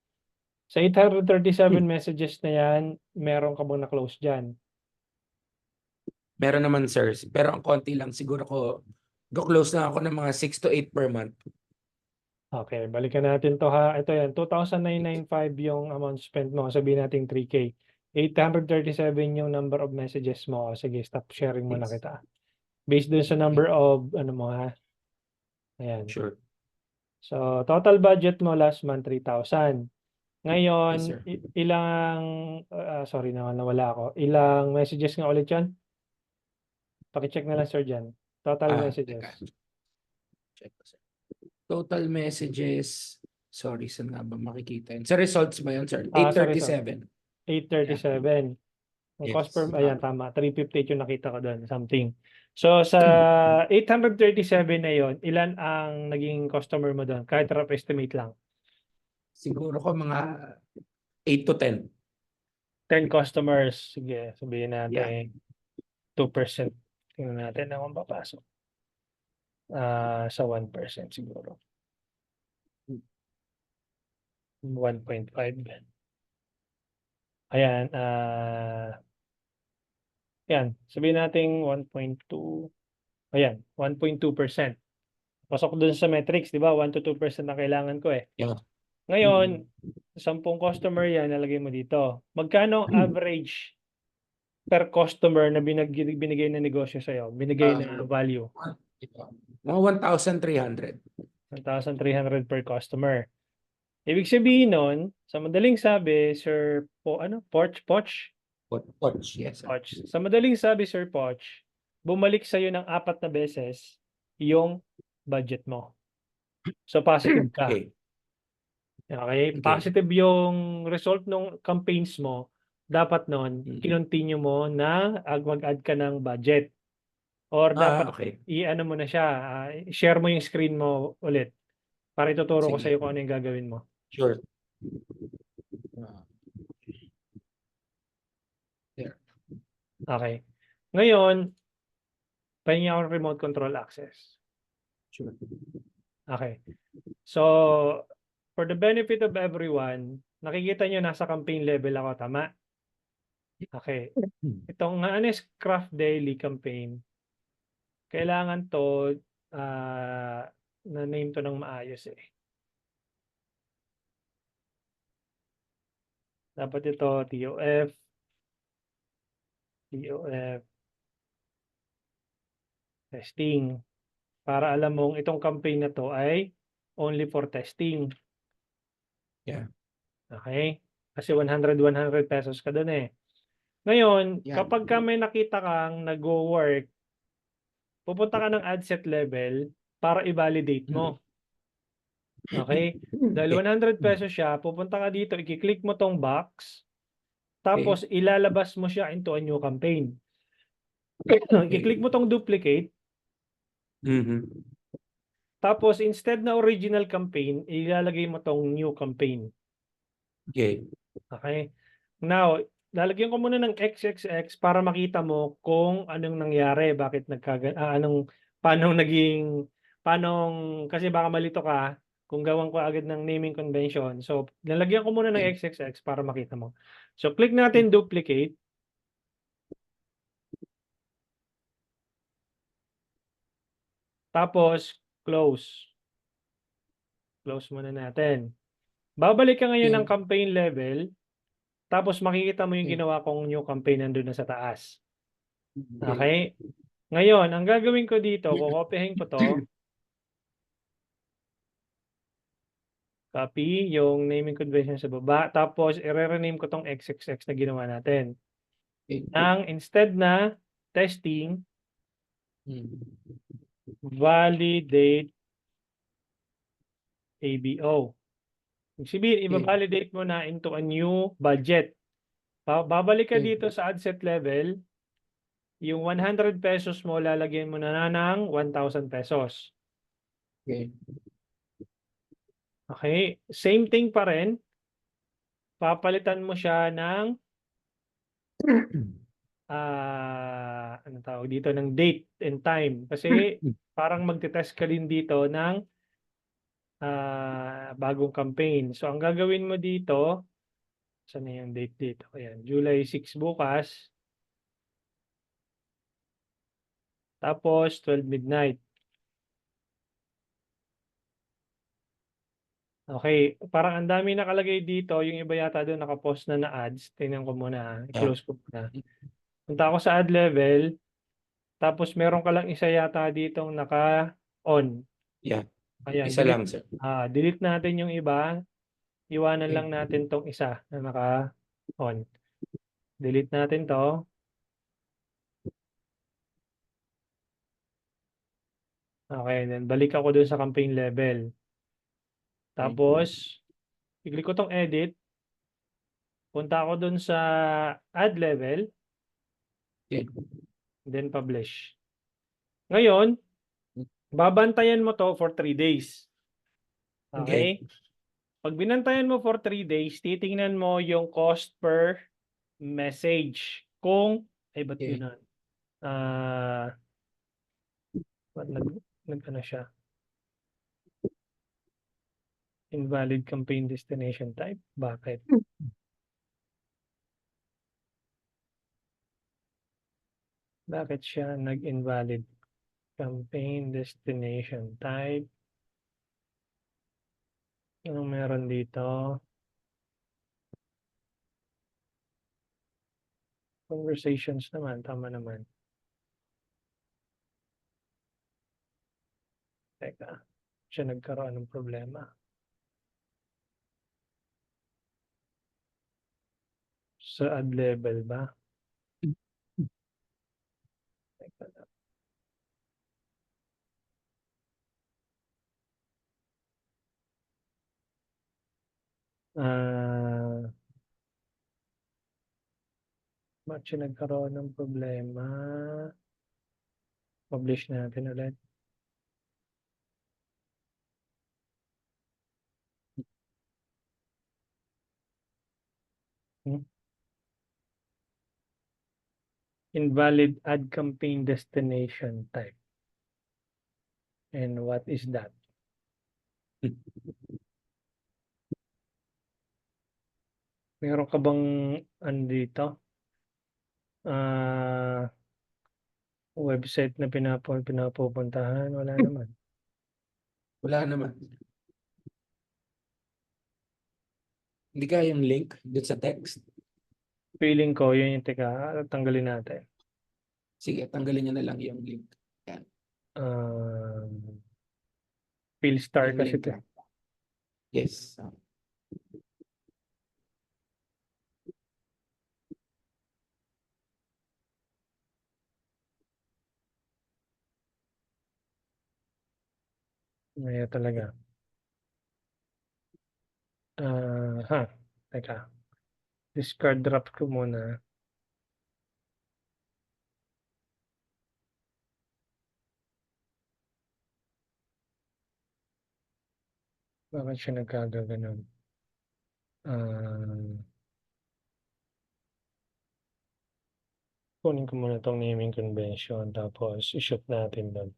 S1: Sa 837 messages na yan, meron ka bang na-close dyan?
S4: Meron naman, sir. Pero ang konti lang. Siguro go-close na ako ng mga 6 to 8 per month.
S1: Okay, balikan natin to ha. Ito yan, 2,995 yung amount spent mo. Sabihin natin 3K. 837 yung number of messages mo. Sige, stop sharing mo na
S4: Yes.
S1: kita. Based dun sa number of, ano mo ha. Ayan.
S4: Sure.
S1: So, total budget mo last month, 3,000. Ngayon,
S4: Yes, sir.
S1: ilang, sorry naman, nawala ako. Ilang messages nga ulit yan? Pakicheck na lang, sir, dyan. Total messages.
S4: Teka. Check ko, sir. Total messages. Sorry, saan nga ba makikita yun? Sa results ba yun, sir?
S1: Sa result.
S4: 837.
S1: 837. Ang cost per,
S4: Yes.
S1: ayan, tama. 358 yung nakita ko doon, something. So, sa 837 na yon, ilan ang naging customer mo doon? Kahit rough estimate lang.
S4: Siguro ko mga 8 to 10.
S1: 10 customers. Sige, sabihin natin
S4: Yeah.
S1: 2%. Tingnan natin na kung papasok. Sa 1% siguro. 1.5. Ayan, yan, sabihin natin 1.2. Ayan, 1.2%. Pasok dun sa metrics, di ba? 1 to 2% na kailangan ko eh.
S4: Yeah.
S1: Ngayon, 10 customer yan, nalagay mo dito. Magkano ang average per customer na binigay na negosyo sa'yo? Binigay na value?
S4: Mga 1,300.
S1: 1,300 per customer. Ibig sabihin nun, sa madaling sabi, Sir Poch?
S4: Watch, yes, sir.
S1: Poch. Sa madaling sabi, Sir Poch, bumalik sa'yo ng 4 na beses yung budget mo. So, positive ka.
S4: Okay.
S1: Okay? Positive yung result ng campaigns mo. Dapat nun, kinontinue mo na mag-add ka ng budget. Or dapat
S4: Okay.
S1: i-ano mo na siya, share mo yung screen mo ulit para ituturo ko
S4: Sige.
S1: sa'yo kung ano yung gagawin mo.
S4: Sure.
S1: Okay. Ngayon, pahingi ako ng remote control access.
S4: Sure.
S1: Okay. So, for the benefit of everyone, nakikita nyo nasa campaign level ako, tama? Okay. Itong Honest Craft Daily campaign, kailangan to, na-name to ng maayos eh. Dapat ito, TOF, testing. Para alam mong itong campaign na to ay only for testing.
S4: Yeah.
S1: Okay? Kasi 100 pesos ka doon eh. Ngayon,
S4: Yeah.
S1: kapag ka may nakita kang nag-work, pupunta ka ng ad set level para i-validate mo. Okay? Dahil 100 pesos siya, pupunta ka dito, i-click mo tong box, tapos ilalabas mo siya into a new campaign. I-click mo tong duplicate, tapos instead na original campaign, ilalagay mo tong new campaign.
S4: Okay.
S1: Okay? Now, lalagyan ko muna ng XXX para makita mo kung anong nangyari, bakit kasi baka malito ka kung gawan ko agad ng naming convention. So, lalagyan ko muna ng XXX para makita mo. So, click natin duplicate. Tapos, close. Close muna natin. Babalik ka ngayon ng campaign level. Tapos makikita mo yung ginawa kong new campaign nandun na sa taas. Okay? Ngayon, ang gagawin ko dito, kukopihin ko to. Copy yung naming convention sa baba. Tapos, i-rename ko tong XXX na ginawa natin. Instead na testing, validate ABO. Sabihin, i-validate mo na into a new budget. Babalik ka dito sa ad set level, yung 100 pesos mo, lalagyan mo na ng 1,000 pesos.
S4: Okay.
S1: Okay? Same thing pa rin. Papalitan mo siya ng ano tawag dito, ng date and time. Kasi parang magte-test ka din dito ng bagong campaign. So, ang gagawin mo dito, saan na yung date dito? Ayan, July 6 bukas. Tapos, 12 midnight. Okay, parang ang dami nakalagay dito. Yung iba yata doon nakapost na ads. Tingnan ko muna. I-close ko muna. Punta ako sa ad level. Tapos meron ka lang isa yata ditong naka-on.
S4: Yeah.
S1: Ayan,
S4: Isa lang, sir.
S1: delete natin yung iba. Iwanan lang natin tong isa na naka-on. Delete natin to. Okay, then balik ako dun sa campaign level. Tapos, i-click ko tong edit. Punta ako dun sa ad level.
S4: Okay.
S1: Then publish. Ngayon, babantayan mo to for 3 days. Okay? Pag binantayan mo for 3 days, titingnan mo yung cost per message. Kung, ay ba't
S4: Okay.
S1: yun na? Ano siya? Invalid campaign destination type. Bakit? Bakit siya nag-invalid campaign destination type? Anong meron dito? Conversations naman, tama naman. Teka, siya nagkaroon ng problema. Sa ad level ba? Teka lang. Ba't siya nagkaroon ng problema? Publish natin ulit. Invalid ad campaign destination type. And what is that? Meron ka bang andito? Website na pinapupuntahan? Wala naman.
S4: Wala naman. Hindi kaya yung link doon sa text.
S1: Feeling ko, yun yung teka, tanggalin natin.
S4: Sige, tanggalin niyo na lang yung link.
S1: Philstar
S4: Yung
S1: kasi
S4: link
S1: ito.
S4: lang. Yes.
S1: Ngayon talaga. Teka. Discard drop ko muna. Bakit siya nagkagaganon? Kunin ko muna itong naming convention tapos i-shoot natin doon.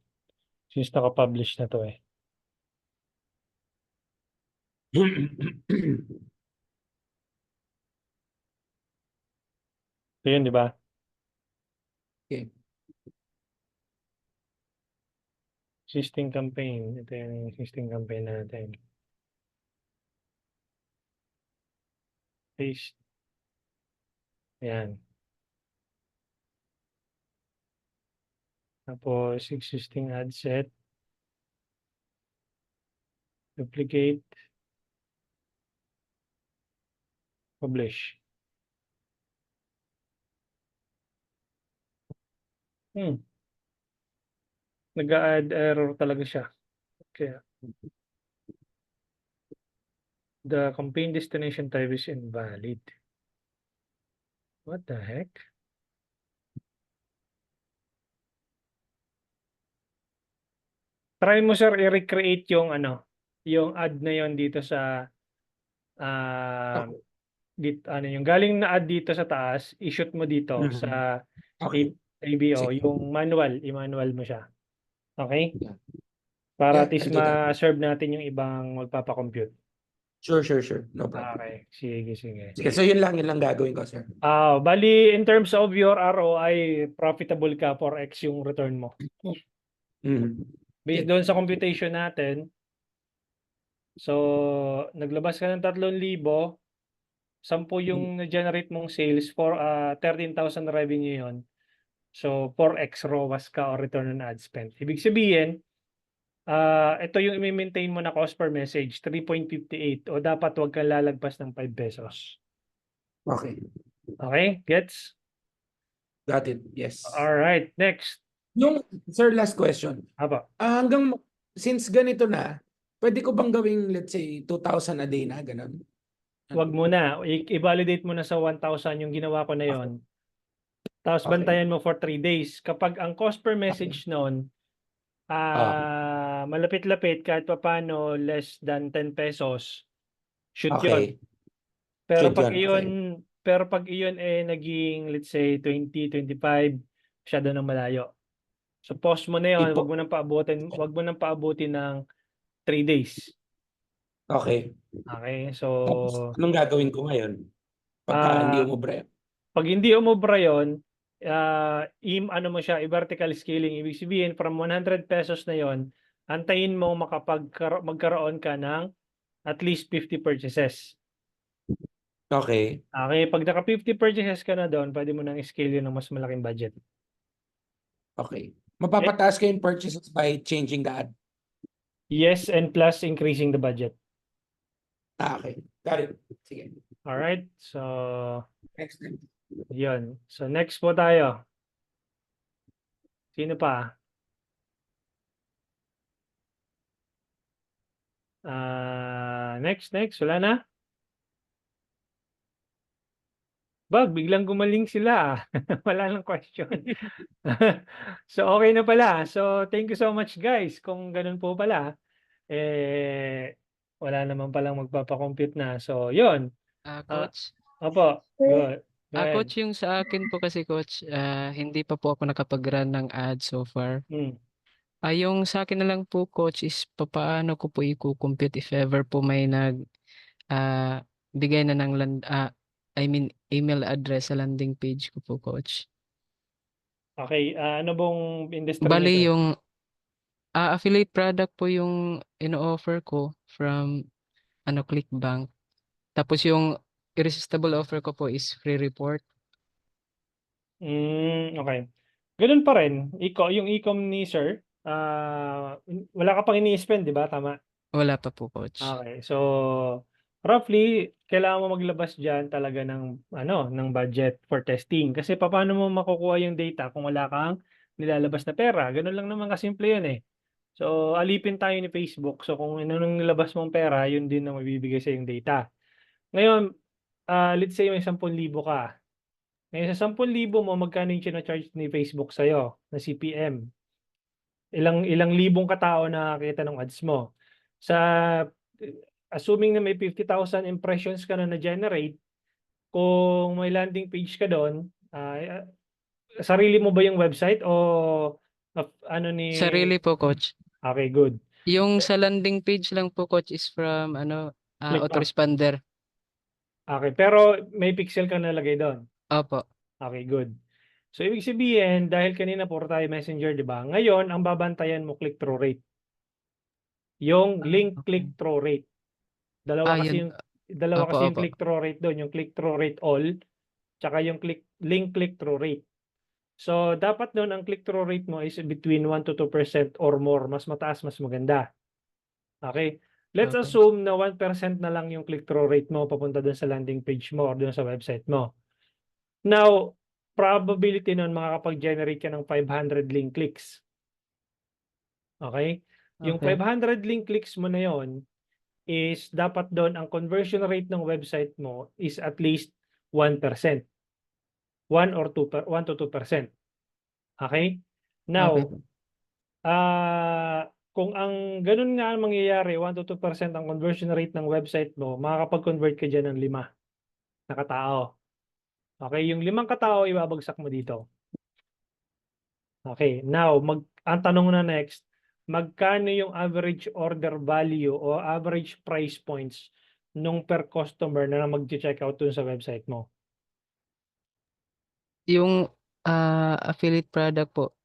S1: Since naka-publish na to eh. So yun, di ba?
S4: Okay.
S1: Existing campaign. Ito yung existing campaign natin. Paste. Ayan. Tapos existing ad set. Duplicate. Publish. Nag-add error talaga siya. Kaya the campaign destination type is invalid. What the heck? Try mo sir i-recreate yung yung ad na yon dito sa yung galing na ad dito sa taas, i-shoot mo dito sa
S4: Okay.
S1: ABO,
S4: Sige.
S1: yung manual, i-manual mo siya. Okay?
S4: Yeah.
S1: Para
S4: Yeah,
S1: at least
S4: I'll do that.
S1: ma-serve natin yung ibang magpapa-compute.
S4: Sure. No problem.
S1: Okay, sige.
S4: Sige, so yun lang gagawin ko, sir.
S1: Bali, in terms of your ROI, profitable ka, 4x yung return mo.
S4: Mhm.
S1: Based doon sa computation natin, so, naglabas ka ng 3,000, 10 yung na-generate mong sales for 13,000 revenue yon. So, 4x ROAS ka o return on ad spend. Ibig sabihin, ito yung i-maintain mo na cost per message, 3.58 o dapat wag kang lalagpas ng 5 pesos.
S4: Okay.
S1: Okay? Gets?
S4: Got it. Yes.
S1: Alright, next.
S4: Yung, sir, last question.
S1: Haba.
S4: Since ganito na, pwede ko bang gawing, let's say, 2,000 a day na, ganun?
S1: Wag muna. I-validate mo na sa 1,000 yung ginawa ko na yon. Tapos
S4: Okay.
S1: bantayan mo for 3 days. Kapag ang cost per message noon, malapit-lapit kahit papaano less than 10 pesos, shoot yun.
S4: Okay.
S1: Pero
S4: Shoot
S1: pag
S4: yun,
S1: iyon naging let's say 20, 25, masyado nang malayo. So pause mo na yun, wag mo nang paabutin ng 3 days.
S4: Okay.
S1: Okay, so
S4: Tapos, anong gagawin ko ngayon? Pagka hindi umubra yun?
S1: pag hindi umubra yun, ano mo siya, i-vertical scaling. Ibig sabihin, from 100 pesos na yon, antayin mo magkaroon ka ng at least 50 purchases.
S4: Okay.
S1: Okay, pag naka 50 purchases ka na doon, pwede mo nang scale yun ng mas malaking budget.
S4: Okay. Mapapataas ko yung purchases by changing the ad.
S1: Yes, and plus increasing the budget.
S4: Okay. Got it. Sige.
S1: Alright, so
S4: Next time.
S1: yun. So next po tayo. Sino pa? Next. Wala na? Biglang gumaling sila. Wala nang question. So okay na pala. So thank you so much guys. Kung ganun po pala, wala naman palang magpapakompute na. So yun.
S5: Coach,
S1: Opo. Good. Go ahead.
S5: coach, yung sa akin po kasi coach, hindi pa po ako nakapag-run ng ad so far. Yung sa akin na lang po coach is papaano ko po i-compute if ever po may bigay na ng email address sa landing page ko po coach.
S1: Okay, ano bang industry
S5: Bali
S1: nito?
S5: yung affiliate product po yung ino-offer ko from Clickbank. Tapos yung irresistible offer ko po is free report.
S1: Okay. Ganun pa rin. Yung e-com ni sir, wala ka pang ini-spend, di ba? Tama?
S5: Wala pa po coach.
S1: Okay. So, roughly, kailangan mo maglabas dyan talaga ng budget for testing. Kasi paano mo makukuha yung data kung wala kang nilalabas na pera? Ganun lang naman kasimple yun eh. So, alipin tayo ni Facebook. So, kung anong nilabas mong pera, yun din ang mabibigay sa yung data. Ngayon, let's say may 10,000 ka. Ngayon sa 10,000 mo, magkano yung charge ni Facebook sa'yo na CPM? Ilang libong katao na nakakita ng ads mo. Assuming na may 50,000 impressions ka na generate, kung may landing page ka doon, sarili mo ba yung website o
S5: Sarili po coach.
S1: Okay, good.
S5: Yung sa landing page lang po coach is from autoresponder.
S1: Okay, pero may pixel ka nalagay doon.
S5: Opo.
S1: Okay, good. So, ibig sabihin, dahil kanina puro tayo messenger, di ba? Ngayon, ang babantayan mo click-through rate. Yung link click-through rate. Dalawa kasi yung click-through rate doon. Yung click-through rate all, tsaka yung link click-through rate. So, dapat doon ang click-through rate mo is between 1 to 2% or more. Mas mataas, mas maganda. Okay? Let's assume na 1% na lang yung click-through rate mo papunta doon sa landing page mo or doon sa website mo. Now, probability nun makakapag-generate ka ng 500 link clicks. Okay? Yung 500 link clicks mo na yon is dapat doon ang conversion rate ng website mo is at least 1%. 1 to 2%. Okay? Now, kung ang ganun nga ang mangyayari, 1 to 2% ang conversion rate ng website mo, makakapag-convert ka dyan ng 5 na katao. Okay, yung 5 katao ibabagsak mo dito. Okay, now ang tanong na next, magkano yung average order value o average price points nung per customer na mag-check out dun sa website mo?
S5: Yung affiliate product po,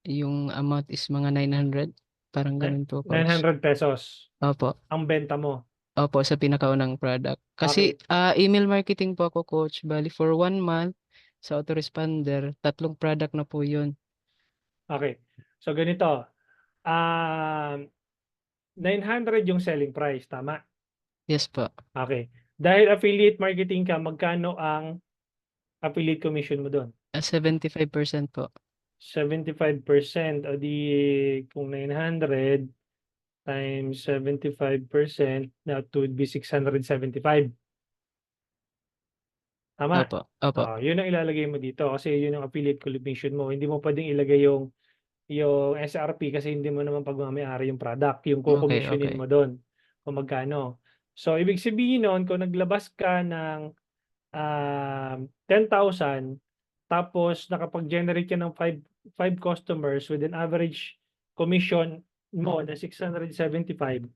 S5: yung amount is mga 900. Parang ganun po, coach.
S1: 900 pesos
S5: Opo.
S1: ang benta mo.
S5: Opo, sa pinakaunang product. Kasi email marketing po ako, coach. Bali, for 1 month, sa autoresponder, 3 product na po yun.
S1: Okay. So ganito, 900 yung selling price, tama?
S5: Yes po.
S1: Okay. Dahil affiliate marketing ka, magkano ang affiliate commission mo doon?
S5: 75% po.
S1: 75%, o di kung 900 times 75%, that would be 675. Tama?
S5: Opo. Opo.
S1: Yun ang ilalagay mo dito kasi yun ang affiliate commission mo. Hindi mo pwedeng ilagay yung SRP kasi hindi mo naman pagmamayari yung product, yung kukomissionin
S5: okay.
S1: mo doon kung magkano. So, ibig sabihin nun, kung naglabas ka ng 10,000, tapos nakapag-generate ka ng 5 customers with an average commission mo na 675,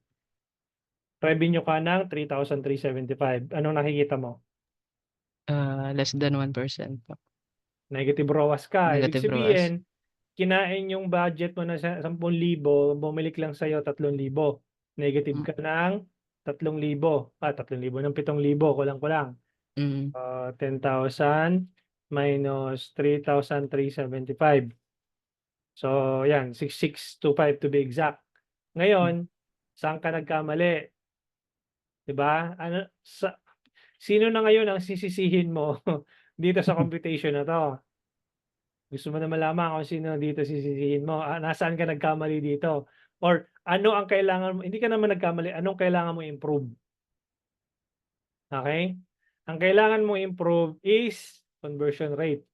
S1: revenue ka ng 3,375. Anong nakikita mo?
S5: Less than 1% po.
S1: Negative ROAS ka. Ibig
S5: Negative ROAS.
S1: sabihin, kinain yung budget mo na 10,000, bumalik lang sa'yo 3,000. Negative ka ng 3,000. 3,000 ng 7,000, kulang-kulang. 10,000 minus 3,375. So, yan, 6,625 to be exact. Ngayon, saan ka nagkamali? 'Di ba? Sino na ngayon ang sisisihin mo dito sa computation na to? Gusto mo na malaman kung sino dito sisisihin mo? Nasaan ka nagkamali dito? Or ano ang kailangan mo? Hindi ka naman nagkamali. Anong kailangan mo improve? Okay? Ang kailangan mo improve is conversion rate.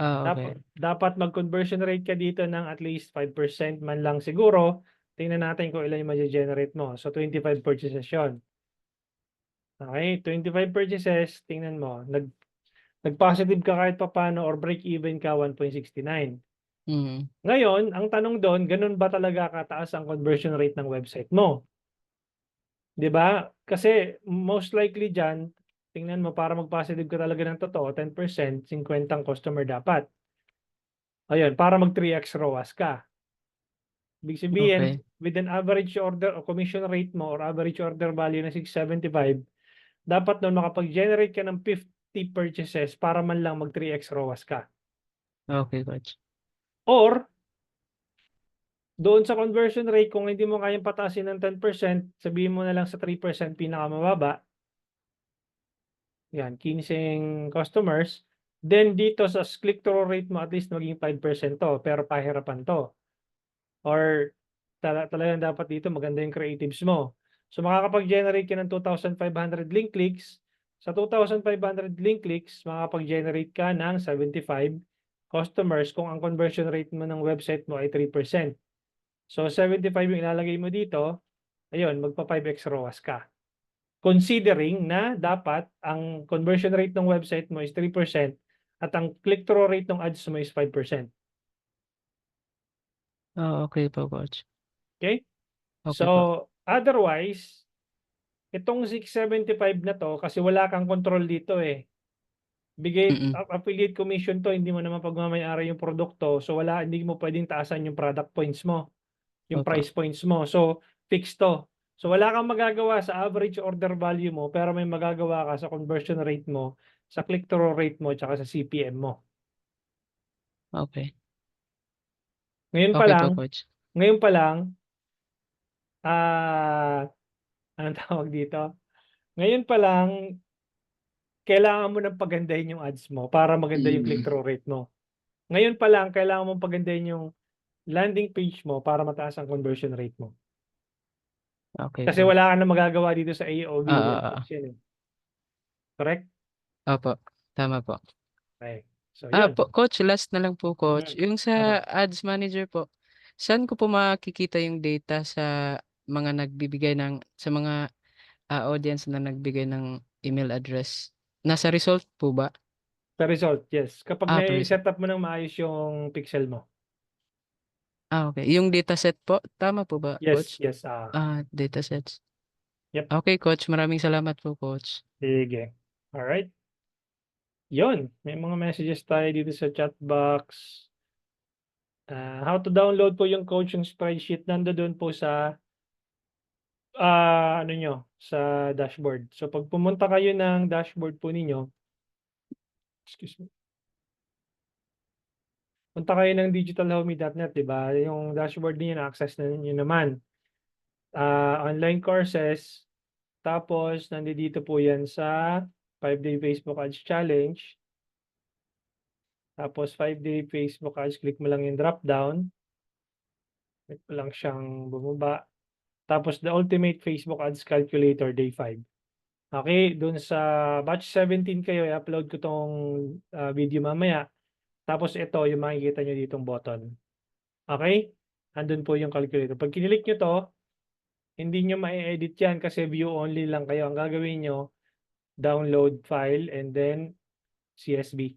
S5: Okay.
S1: Dapat mag-conversion rate ka dito ng at least 5% man lang siguro. Tingnan natin kung ilan yung ma-generate mo. So, 25 purchases yun. Okay? 25 purchases, tingnan mo. Nag-positive ka kahit papano or break-even ka 1.69. Ngayon, ang tanong doon, ganun ba talaga kataas ang conversion rate ng website mo? 'Di ba? Kasi most likely dyan, tingnan mo, para mag-positive ka talaga ng totoo, 10%, 50 customer dapat. Ayun, para mag 3x ROAS ka. Ibig sabihin, with an average order o commission rate mo or average order value na 675, dapat noon makapag-generate ka ng 50 purchases para man lang mag 3x ROAS ka.
S5: Okay, coach.
S1: Or, doon sa conversion rate, kung hindi mo kayang patasin ng 10%, sabihin mo na lang sa 3% pinakamababa. Yan, 15 customers. Then dito sa click-through rate mo, at least maging 5% to, pero pahirapan to. Or talagang dapat dito maganda yung creatives mo. So makakapag-generate ka ng 2,500 link clicks. Sa 2,500 link clicks, makakapag-generate ka ng 75 customers kung ang conversion rate mo ng website mo ay 3%. So 75 yung ilalagay mo dito, ayun, magpa 5x ROAS ka. Considering na dapat ang conversion rate ng website mo is 3% at ang click-through rate ng ads mo is 5%.
S5: Okay po, coach.
S1: Okay?
S5: Okay
S1: So,
S5: po.
S1: otherwise, itong 675 na to, kasi wala kang control dito eh. Affiliate commission to, hindi mo naman pagmamayari yung produkto. So, hindi mo pwedeng taasan yung product points mo, yung price points mo. So, fixed to. So, wala kang magagawa sa average order value mo, pero may magagawa ka sa conversion rate mo, sa click-through rate mo, tsaka sa CPM mo.
S5: Okay.
S1: Ngayon pa
S5: Okay
S1: lang,
S5: po, coach.
S1: anong tawag dito? Ngayon pa lang, kailangan mo nang pagandahin yung ads mo para maganda yung click-through rate mo. Ngayon pa lang, kailangan mong pagandahin yung landing page mo para mataas ang conversion rate mo.
S5: Okay
S1: Kasi
S5: po.
S1: wala ka na magagawa dito sa AOV. Correct?
S5: Opo. Tama po.
S1: Okay. So, yun.
S5: Coach, last na lang po, coach. Yung
S1: Ano?
S5: sa ads manager po, saan ko po makikita yung data sa mga sa mga audience na nagbigay ng email address? Nasa result po ba?
S1: Sa result, yes. Kapag
S5: Per result.
S1: set up mo ng maayos yung pixel mo.
S5: Okay. Yung dataset po, tama po ba,
S1: Yes,
S5: Coach?
S1: yes.
S5: Datasets.
S1: Yep.
S5: Okay, Coach. Maraming salamat po, Coach.
S1: Sige. Alright. Yun. May mga messages tayo dito sa chat box. How to download po yung coaching spreadsheet. Nandoon po sa ano nyo, sa dashboard. So pag pumunta kayo ng dashboard po ninyo, excuse me. Punta kayo ng digitalhomey.net, di ba? Yung dashboard niyo na-access na niyo naman. Online courses. Tapos, nandito po yan sa 5-day Facebook Ads Challenge. Tapos, 5-day Facebook Ads, click mo lang yung drop down. Click mo lang siyang bumaba. Tapos, the Ultimate Facebook Ads Calculator, day 5. Okay, dun sa batch 17 kayo, i-upload ko tong video mamaya. Tapos, ito, yung makikita nyo ditong button. Okay? Andun po yung calculator. Pag kinilik nyo to, hindi nyo ma-edit yan kasi view only lang kayo. Ang gagawin nyo, download file and then CSV.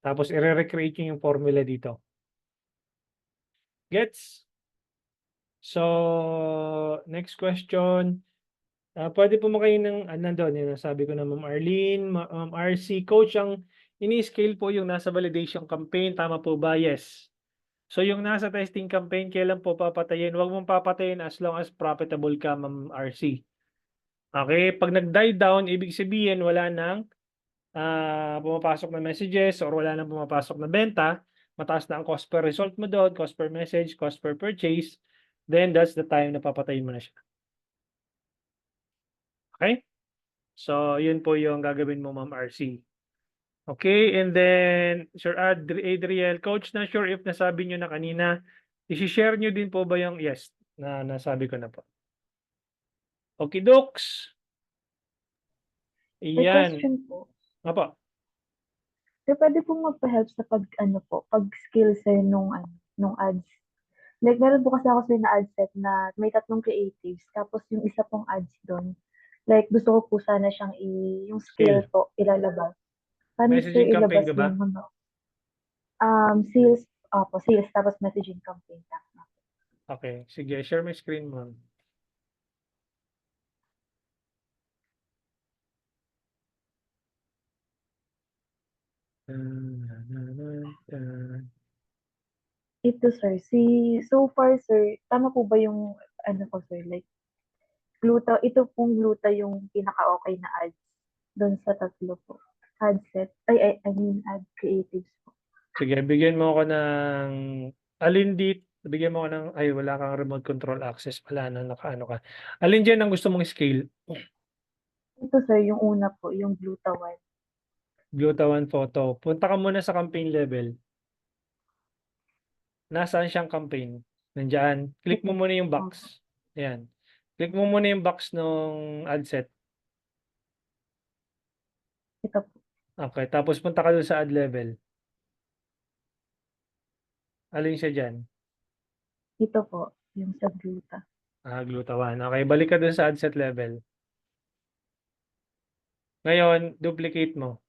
S1: Tapos i-recreate nyo yung formula dito. Gets? So, next question. Pwede po mo kayo ng, nandun, yun, sabi ko na Ma'am Arlene, Ma'am RC, Coach, ang ini-scale po yung nasa validation campaign. Tama po ba? Yes. So, yung nasa testing campaign, kailan po papatayin? Huwag mong papatayin as long as profitable ka, Ma'am RC. Okay? Pag nag-die down, ibig sabihin, wala nang pumapasok na messages or wala nang pumapasok na benta, mataas na ang cost per result mo doon, cost per message, cost per purchase, then that's the time na papatayin mo na siya. Okay? So, yun po yung gagawin mo, Ma'am RC. Okay, and then, Sir Adriel, Coach, na sure if nasabi nyo na kanina, isi-share nyo din po ba yung, yes, na nasabi ko na po. Okay, Docs.
S3: May
S1: Iyan.
S3: question po.
S1: Apa.
S3: So, pwede pong magpa-help sa pag-skill sa'yo nung ads. Like, meron po kasi ako sa'yo na ad set na may 3 creatives, tapos yung isa pong ads doon. Like, gusto ko po sana siyang yung skill po ilalabas. Paano sir
S1: Messaging campaign
S3: ilabas
S1: ka ba?
S3: yung sales, sales, tapos messaging campaign. Tama.
S1: Okay, sige, share my screen mo.
S3: Ito sir, so far sir, tama po ba yung ko sir, like, ito pong Gluta yung pinaka-okay na ads doon sa 3 po. Ad set, I mean ad creatives po.
S1: Sige, bigyan mo ako ng alin bigyan mo ako ng, ay wala kang remote control access pala na nakaano ka. Alin dyan ang gusto mong scale?
S3: Ito sir, yung una po, yung Gluta 1.
S1: Gluta 1 photo. Punta ka muna sa campaign level. Nasaan siyang campaign? Nandiyan. Click mo muna yung box. Ayan. Click mo muna yung box ng ad set.
S3: Ito po.
S1: Okay, tapos punta ka doon sa ad level. Alin siya dyan?
S3: Ito po, yung sa Gluta.
S1: Gluta 1. Okay, balik ka doon sa ad set level. Ngayon, duplicate mo.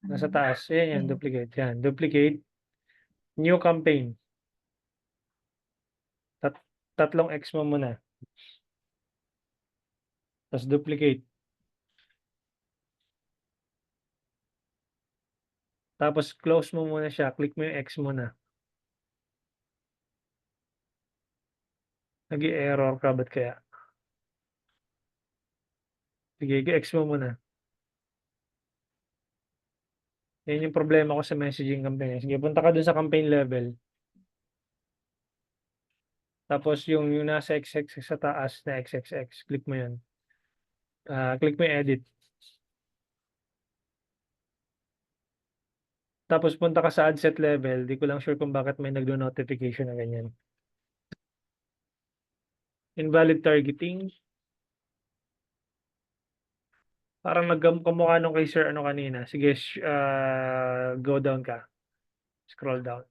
S1: Nasa taas. Ayan, duplicate. Yan, duplicate. New campaign. Tatlong X mo muna. Tapos duplicate. Tapos close mo muna siya. Click mo yung X muna. Nag-i-error ka. Ba't kaya? Sige, X mo muna. Yan yung problema ko sa messaging campaign. Sige, punta ka dun sa campaign level. Tapos yung nasa XXX sa taas na XXX. Click mo yun. Click mo yung edit. Tapos punta ka sa ad set level. Di ko lang sure kung bakit may nagdo-notification na ganyan. Invalid targeting. Parang nagkamukha nung kay Sir ano kanina. Sige, go down ka. Scroll down.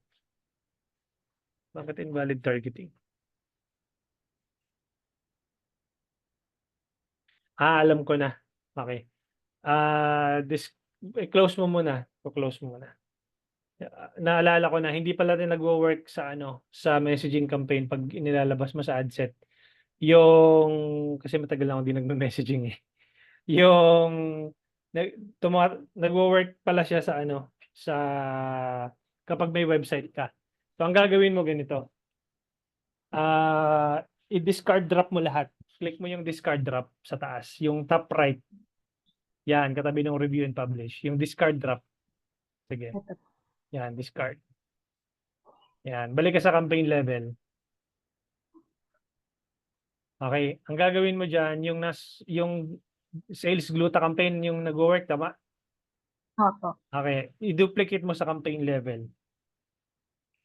S1: Bakit invalid targeting? Alam ko na. Okay. Close mo muna. Close mo muna. naalala ko na hindi pala rin nagwo-work sa sa messaging campaign pag inilalabas mo sa ad set. Yung kasi matagal na ako hindi nagme-messaging eh. Yung nagwo-work pala siya sa sa kapag may website ka. So ang gagawin mo ganito. I-discard drop mo lahat. Click mo yung discard drop sa taas, yung top right. Yan, katabi ng review and publish. Yung discard drop. Sige.
S3: Ito po.
S1: Yan, discard. Yan, balik ka sa campaign level. Okay, ang gagawin mo diyan yung sales gluta campaign yung nagwo-work, tama?
S3: Opo.
S1: Okay, i-duplicate mo sa campaign level.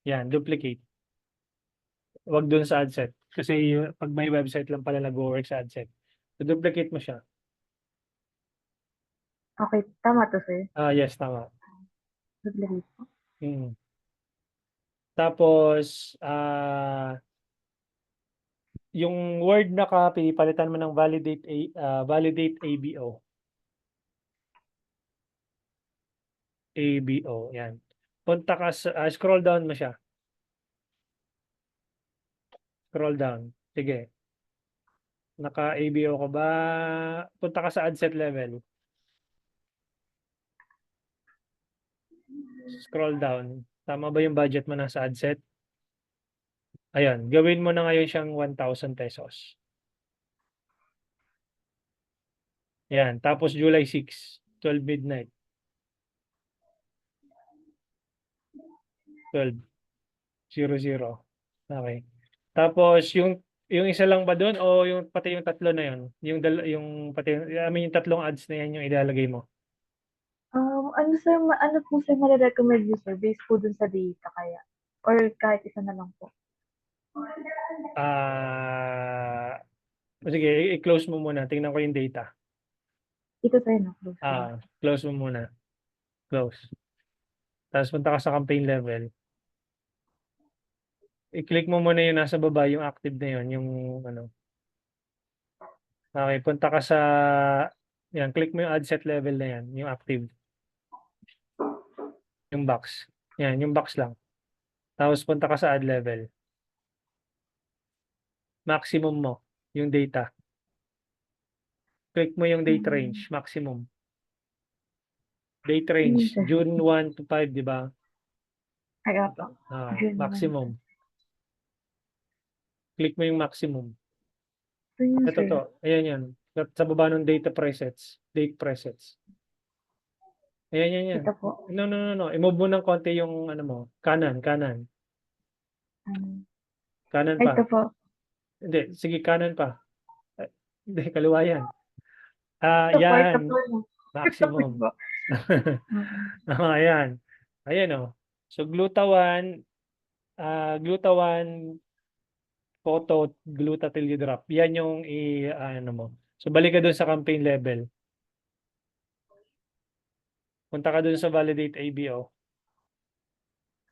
S1: Yan, duplicate. Wag doon sa ad set. Kasi pag may website lang pala nagwo-work sa ad set. So, duplicate mo siya.
S3: Okay, tama to, sir.
S1: Yes, tama.
S3: Duplicate po.
S1: Tapos, yung word na copy, palitan mo ng validate ABO. ABO, yan. Punta ka sa, scroll down mo siya. Scroll down. Sige. Naka-ABO ka ba? Punta ka sa ad set level. Scroll down. Tama ba yung budget mo nasa ad set? Ayan. Gawin mo na ngayon siyang 1,000 pesos. Ayan. Tapos July 6, 12 midnight. 12:00. Okay. Tapos yung isa lang ba doon o yung pati yung tatlo na yun? Yung pati yung tatlong ads na yan yung ilalagay mo.
S3: Ano sir, ano po sir mare-recommend niyo sir based po dun sa data kaya? Or kahit isa na lang po?
S1: Sige, i-close mo muna. Tingnan ko yung data.
S3: Ito sir, no? Close po.
S1: Close mo muna. Close. Tapos punta ka sa campaign level. I-click mo muna yung nasa baba, yung active na yun, yung Okay, punta ka sa yan, click mo yung ad set level na yan, yung active. Yung box. Yan, yung box lang. Tapos punta ka sa ad level. Maximum mo, yung data. Click mo yung date range, maximum. Date range, June 1 to 5, di ba?
S3: Ay, opo. June 1.
S1: Maximum. Click mo yung maximum.
S3: Ito yun,
S1: Ito
S3: sir.
S1: to. Ayan yan. Sa baba ng data presets. Date presets. Ayan.
S3: Ito po.
S1: No. I-move mo ng konti yung mo. Kanan. Kanan pa.
S3: Ito po.
S1: Hindi. Sige, kanan pa. Hindi, kaliwa yan.
S3: Ito po, ito
S1: Yan.
S3: po.
S1: Maximum.
S3: Ito po.
S1: Ayan. Ayan o. So, gluta 1, photo, gluta till you drop. Yan yung mo. So, balik ka dun sa campaign level. Punta ka dun sa validate ABO.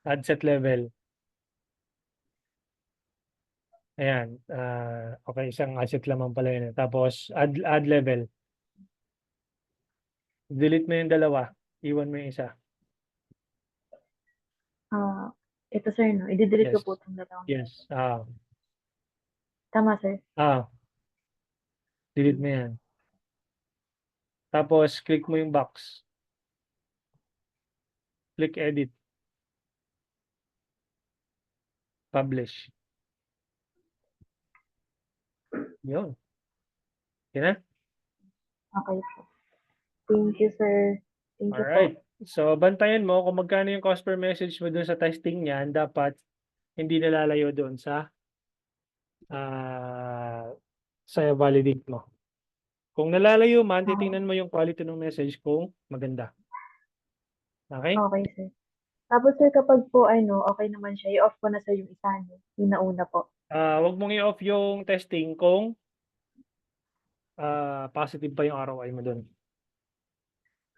S1: Ad set level. Ayan. Okay, isang asset lamang pala yun. Tapos, add level. Delete mo yung dalawa. Iwan mo yung isa.
S3: Ito sir, no? I-delete ko
S1: Yes.
S3: po itong dalawang.
S1: Yes.
S3: Tama sir.
S1: Delete mo yan. Tapos, click mo yung box. Click edit. Publish. Yun. Okay na?
S3: Okay po. Thank you sir. Thank you po.
S1: Alright. So, bantayan mo kung magkano yung cost per message mo dun sa testing niyan, dapat hindi nalalayo doon sa validate mo. Kung nalalayo man, titingnan mo yung quality ng message kung maganda. Okay?
S3: Okay sir. Tapos sir, kapag po okay naman siya, i-off ko na sir yung isa niyo. Yung nauna po.
S1: Wag mong i-off yung testing kung positive pa yung ROI mo doon.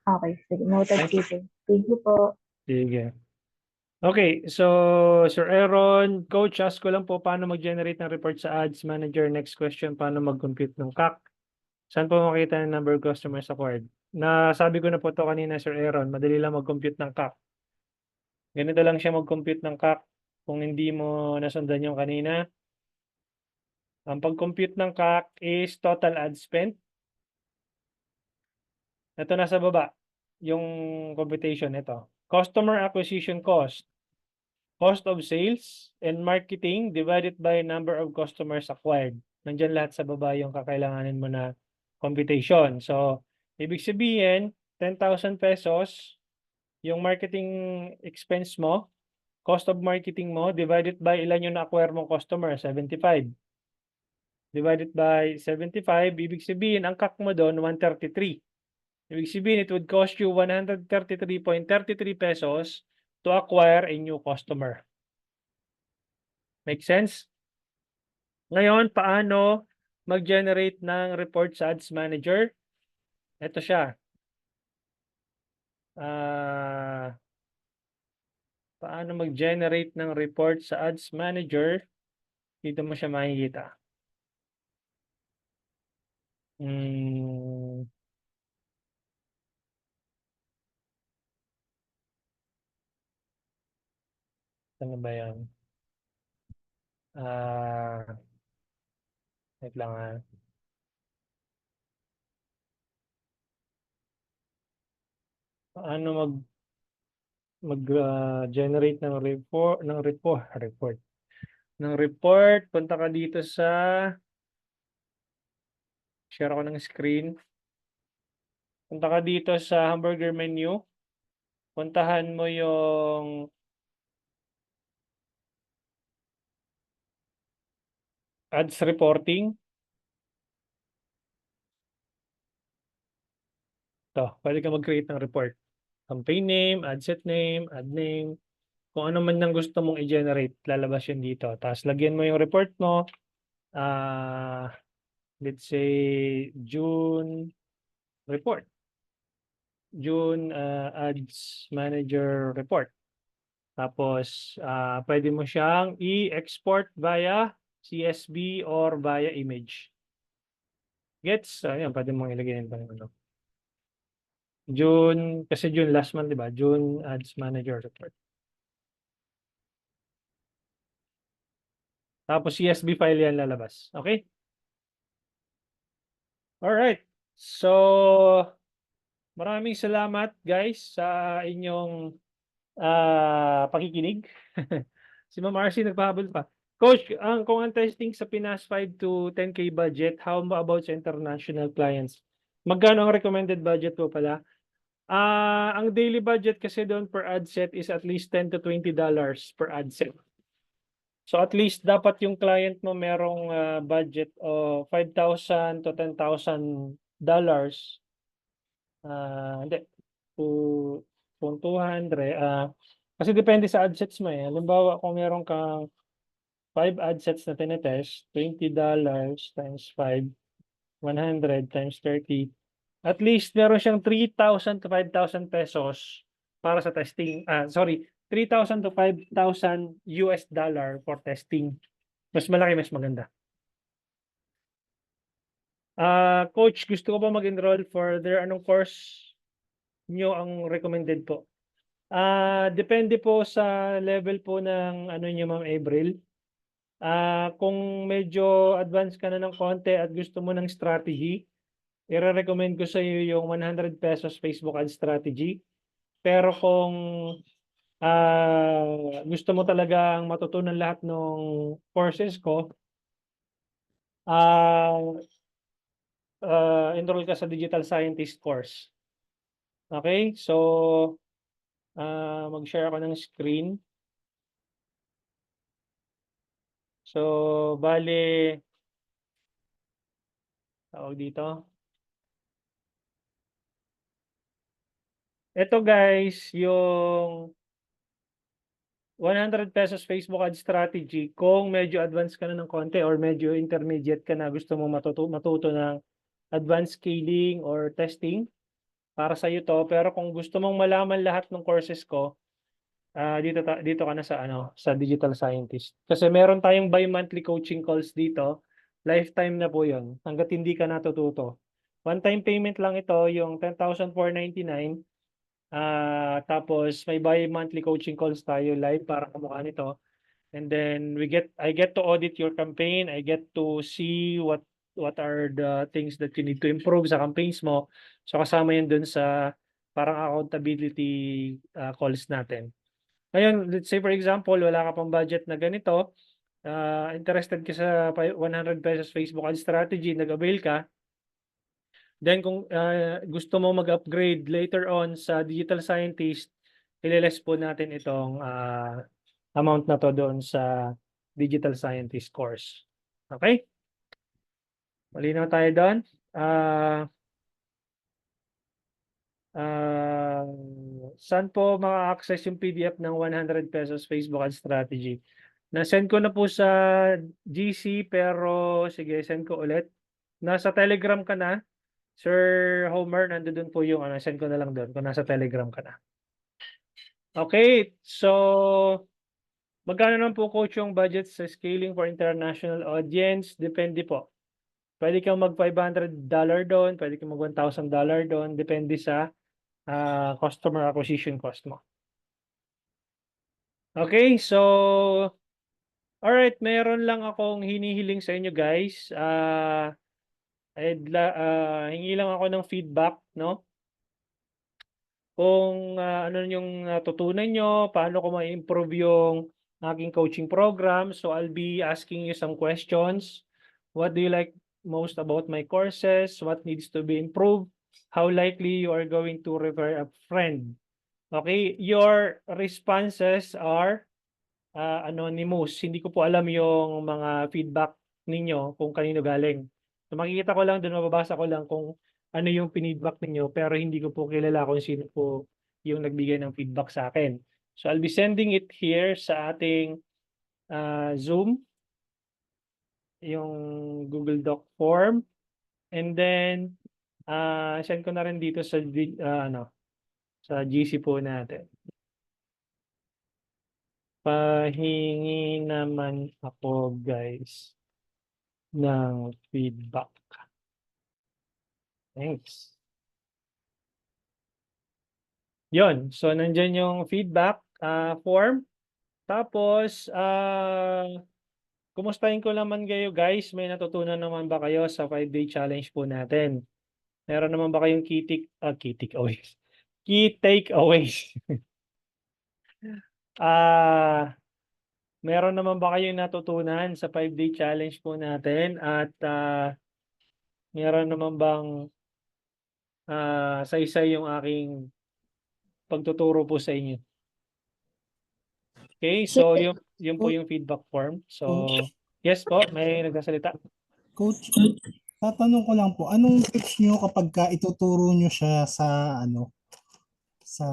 S3: Okay, sige. Noted
S1: Thank
S3: po sir. Thank you po.
S1: Sige. Okay, so Sir Aaron, Coach, ask ko lang po paano mag-generate ng report sa Ads Manager. Next question, paano mag-compute ng CAC? Saan po makita ng number of customers acquired? Nasabi ko na po to kanina, Sir Aaron, madali lang mag-compute ng CAC. Ganito lang siya mag-compute ng CAC kung hindi mo nasundan yung kanina. Ang pag-compute ng CAC is total ad spent. Ito nasa baba, yung computation ito. Customer acquisition cost, cost of sales, and marketing divided by number of customers acquired. Nandiyan lahat sa baba yung kakailanganin mo na computation. So, ibig sabihin, 10,000 pesos, yung marketing expense mo, cost of marketing mo, divided by ilan yung na-acquire mong customer, 75. Divided by 75, ibig sabihin, ang CAC mo doon, 133. Ibig sabihin, it would cost you 133.33 pesos to acquire a new customer. Make sense? Ngayon, paano mag-generate ng report sa Ads Manager? Ito siya. Paano mag-generate ng report sa Ads Manager? Dito mo siya makikita. Ano ba yan? Wait lang . Paano mag-generate ng report. Punta ka dito sa share ako ng screen. Punta ka dito sa hamburger menu. Puntahan mo yung ads reporting. Ito, pwede ka mag-create ng report. Campaign name, ad set name, ad name. Kung ano man nang gusto mong i-generate, lalabas yun dito. Tapos lagyan mo yung report mo. Let's say June report. June Ads Manager report. Tapos pwede mo siyang i-export via CSV or via image. Gets? Ayan, pwede mong ilagay yung ano. June, kasi June last month, di ba? June Ads Manager report. Tapos CSV file yan lalabas. Okay? Alright. So, maraming salamat guys sa inyong pakikinig. Si Ma'am RC nagpahabol pa. Coach, kung ang testing sa Pinas 5 to 10K budget, how about sa international clients? Magkano ang recommended budget po pala? Ang daily budget kasi doon per ad set is at least $10 to $20 per ad set. So at least dapat yung client mo merong budget o $5,000 to $10,000. Hindi. Kung 200. Kasi depende sa ad sets mo eh. Halimbawa kung meron kang 5 ad sets na tinetest, $20 times 5, 100 times 30. At least meron siyang 3,000 to 5,000 pesos para sa testing. 3,000 to 5,000 US dollar for testing. Mas malaki, mas maganda. Coach, gusto ko pa mag-enroll further? Anong course nyo ang recommended po? Depende po sa level po ng ano nyo, Ma'am April. Kung medyo advanced ka na ng konti at gusto mo ng strategy, i-recommend ko sa iyo yung 100 pesos Facebook ad strategy. Pero kung gusto mo talagang matutunan lahat ng courses ko, enroll ka sa Digital Scientist course. Okay? So, mag-share ako ng screen. So, bale, tawag dito. Ito guys, yung 100 pesos Facebook ad strategy, kung medyo advanced ka na ng konti or medyo intermediate ka na, gusto mo matuto ng advanced scaling or testing, para sa iyo to. Pero kung gusto mong malaman lahat ng courses ko, dito ka na sa Digital Scientist. Kasi meron tayong bi-monthly coaching calls dito. Lifetime na po 'yon. Hangga't hindi ka natututo. One-time payment lang ito, yung 10,499. Tapos may bi-monthly coaching calls tayo live para kamukha nito. And then I get to audit your campaign. I get to see what are the things that you need to improve sa campaigns mo. So kasama yun dun sa parang accountability calls natin. Ngayon, let's say for example, wala ka pang budget na ganito, interested ka sa 100 pesos Facebook ad strategy, nag-avail ka, then kung gusto mo mag-upgrade later on sa digital scientist, ililess po natin itong amount na to doon sa digital scientist course. Okay? Malinaw tayo doon. Saan po maka-access yung PDF ng 100 pesos Facebook ad strategy? Na-send ko na po sa GC pero sige, send ko ulit. Nasa Telegram ka na. Sir Homer, nandoon po yung send ko na lang doon kung nasa Telegram ka na. Okay, so magkano naman po coach yung budget sa scaling for international audience? Depende po. Pwede kang mag $500 doon, pwede kang mag $1,000 doon, depende sa customer acquisition cost mo. Okay, so alright, meron lang akong hinihiling sa inyo guys. Hingi lang ako ng feedback, no? Kung ano yung natutunan nyo, paano ko ma-improve yung aking coaching program. So I'll be asking you some questions. What do you like most about my courses? What needs to be improved? How likely you are going to refer a friend? Okay, your responses are anonymous. Hindi ko po alam yung mga feedback ninyo kung kanino galing. So makikita ko lang doon, mababasa ko lang kung ano yung pinidback ninyo, pero hindi ko po kilala kung sino po yung nagbigay ng feedback sa akin. So I'll be sending it here sa ating Zoom, yung Google Doc form, and then send ko na rin dito sa sa GC po natin. Pahingi naman ako guys ng feedback. Thanks. Yon, so nandyan yung feedback form. Tapos, kumustahin ko naman kayo guys. May natutunan naman ba kayo sa 5-day challenge po natin? Meron naman ba kayong key takeaways? Key takeaways. Meron naman ba kayong natutunan sa 5-day challenge po natin? At meron naman bang sa yung aking pagtuturo po sa inyo? Okay, so yun po yung feedback form. So, yes po, may nagsasalita.
S2: Coach, tatanong ko lang po, anong tips nyo kapag ituturo nyo siya sa sa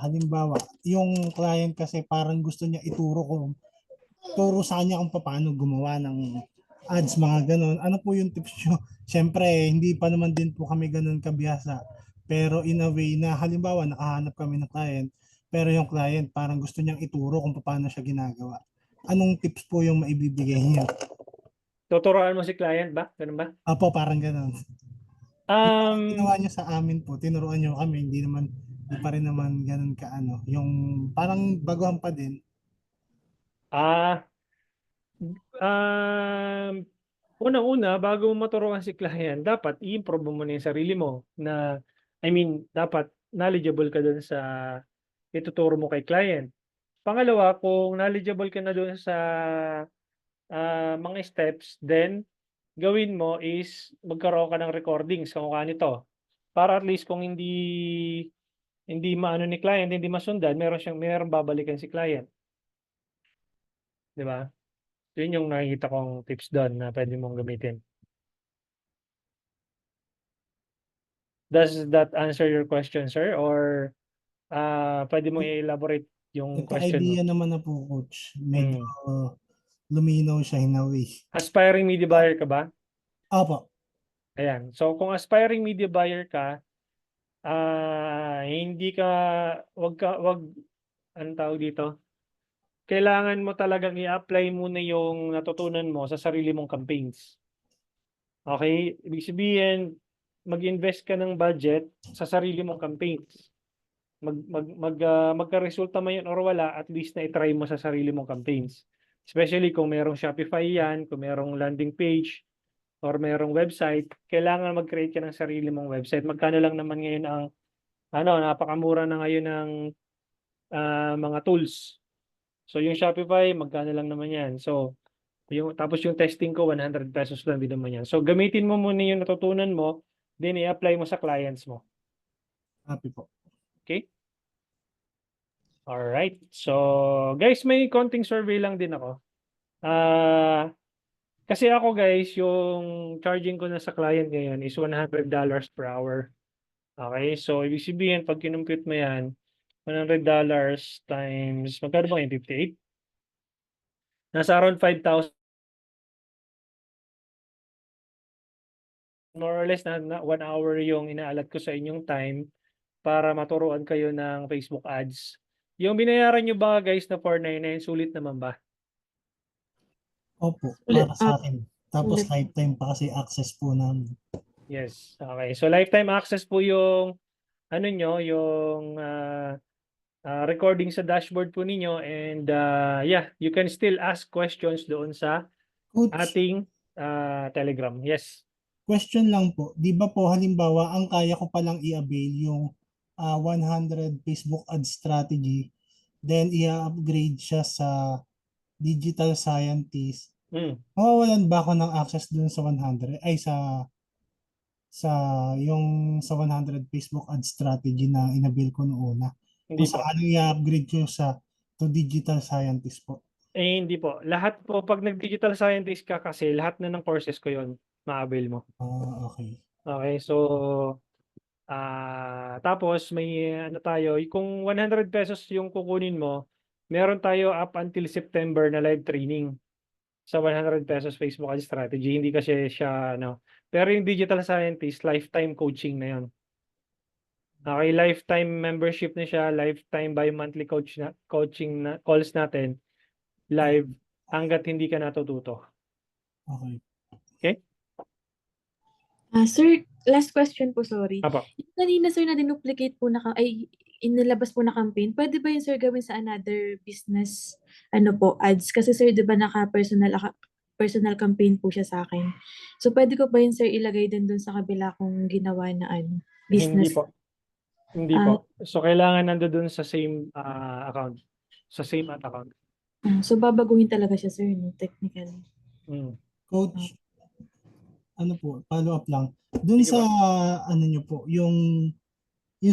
S2: halimbawa, yung client kasi parang gusto niya turo sa kanya kung paano gumawa ng ads, mga ganun. Ano po yung tips nyo? Siyempre, hindi pa naman din po kami ganun kabihasa. Pero in a way na halimbawa, nakahanap kami ng client, pero yung client parang gusto niyang ituro kung paano siya ginagawa. Anong tips po yung maibibigay niyo?
S1: Tuturuan mo si client ba? Ganun ba?
S2: Apo, parang ganun. Ginawa niyo sa amin po, tinuruan niyo kami, hindi pa rin naman ganun yung parang baguhan pa din.
S1: Unang-una, bago mo maturuan si client, dapat i-improve mo na yung sarili mo na, dapat knowledgeable ka dun sa ituturo mo kay client. Pangalawa, kung knowledgeable ka na dun sa mga steps, then gawin mo is magkaroon ka ng recordings kung nito. Para at least kung hindi maano ni client, hindi masundan, meron babalikan si client. 'Di ba? Yun yung nakikita kong tips doon na pwede mong gamitin. Does that answer your question, sir? Or pwede mo i-elaborate yung question mo?
S2: Idea naman na po, coach. Medyo luminaw siya in a way.
S1: Aspiring media buyer ka ba?
S2: Apo.
S1: Ayan. So kung aspiring media buyer ka, wag anong tawag dito? Kailangan mo talagang i-apply muna yung natutunan mo sa sarili mong campaigns. Okay? Ibig sabihin, mag-invest ka ng budget sa sarili mong campaigns. magkaresulta man yun or wala, at least na i-try mo sa sarili mong campaigns. Especially kung merong Shopify yan, kung merong landing page, or merong website, kailangan mag-create ka ng sarili mong website. Magkano lang naman ngayon ang, napakamura na ngayon ng mga tools. So yung Shopify, magkano lang naman yan. So, tapos yung testing ko, 100 pesos lang din naman yan. So gamitin mo muna yung natutunan mo, then i-apply mo sa clients mo.
S2: Happy po.
S1: Okay? Alright. So, guys, may konting survey lang din ako. Kasi ako, guys, yung charging ko na sa client ngayon is $100 per hour. Okay? So, ibig sabihin, pag kinumpute mo yan, $100 times, magkano ba yung 58? Nasa around 5,000. More or less na 1 hour yung inaalat ko sa inyong time para maturuan kayo ng Facebook ads. Yung binayaran nyo ba, guys, na $499, sulit naman ba?
S2: Opo,
S3: Ulit,
S2: para sa akin. Tapos
S3: ulit.
S2: lifetime pa kasi access po namin.
S1: Yes. Okay. So, lifetime access po yung, yung recording sa dashboard po ninyo, and yeah, you can still ask questions doon sa
S2: Coach,
S1: ating Telegram. Yes.
S2: question lang po. Di ba po halimbawa, ang kaya ko palang i-avail yung 100 Facebook ad strategy, then i-upgrade siya sa digital scientist. Mawawalan ba ako ng access dun sa 100? Ay, sa yung sa 100 Facebook ad strategy na inabil ko noong una.
S1: Hindi
S2: Kung
S1: po.
S2: saan i-upgrade ko to digital scientist po.
S1: Hindi po. Lahat po, pag nag-digital scientist ka kasi, lahat na ng courses ko yon ma-avail mo.
S2: Okay.
S1: Okay, so, tapos may tayo, kung 100 pesos yung kukunin mo, meron tayo up until September na live training sa 100 pesos Facebook ad strategy. Hindi kasi siya, pero yung digital scientist, lifetime coaching na yon. Okay, lifetime membership na siya, lifetime bi-monthly coaching na calls natin, live, hanggat hindi ka natututo.
S2: Okay.
S1: Okay?
S6: Sir, last question po, sorry.
S1: Apo.
S6: Yung kanina, sir, na dinuplicate po inilabas po na campaign, pwede ba yun, sir, gawin sa another business, ads? Kasi, sir, di ba personal campaign po siya sa akin. So, pwede ko ba yun, sir, ilagay din dun sa kabila kong ginawa na business?
S1: Hindi po. So, kailangan nandoon sa same account. Sa same account.
S6: So, babaguhin talaga siya, sir, no? Technically.
S2: Coach, follow up lang. Dun
S1: Sige
S2: sa, nyo po, yung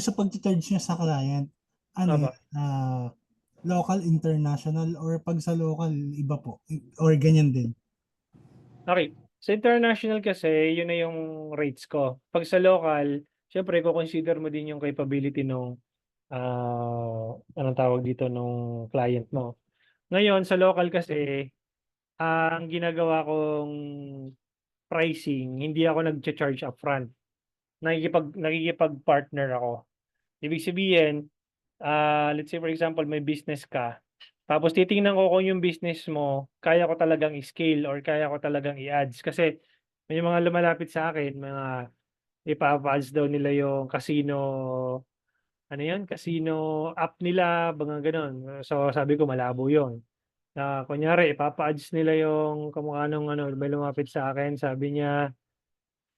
S2: sa pag-charge nyo sa client, local, international, or pag sa local, iba po? Or ganyan din?
S1: Okay. Sa international kasi, yun na yung rates ko. Pag sa local, syempre, consider mo din yung capability nung, anong tawag dito, nung client mo. Ngayon, sa local kasi, ang ginagawa kong pricing, hindi ako nag-charge upfront. Nakikipag-partner ako. Ibig sabihin, let's say for example, may business ka. Tapos titingnan ko kung yung business mo, kaya ko talagang i-scale or kaya ko talagang i-ads. Kasi may mga lumalapit sa akin, mga ipa-ads daw nila yung casino, casino app nila, mga ganun. So sabi ko, malabo yun. Kunyari, ipapa-ads nila yung kamukha nung may lumapit sa akin, sabi niya,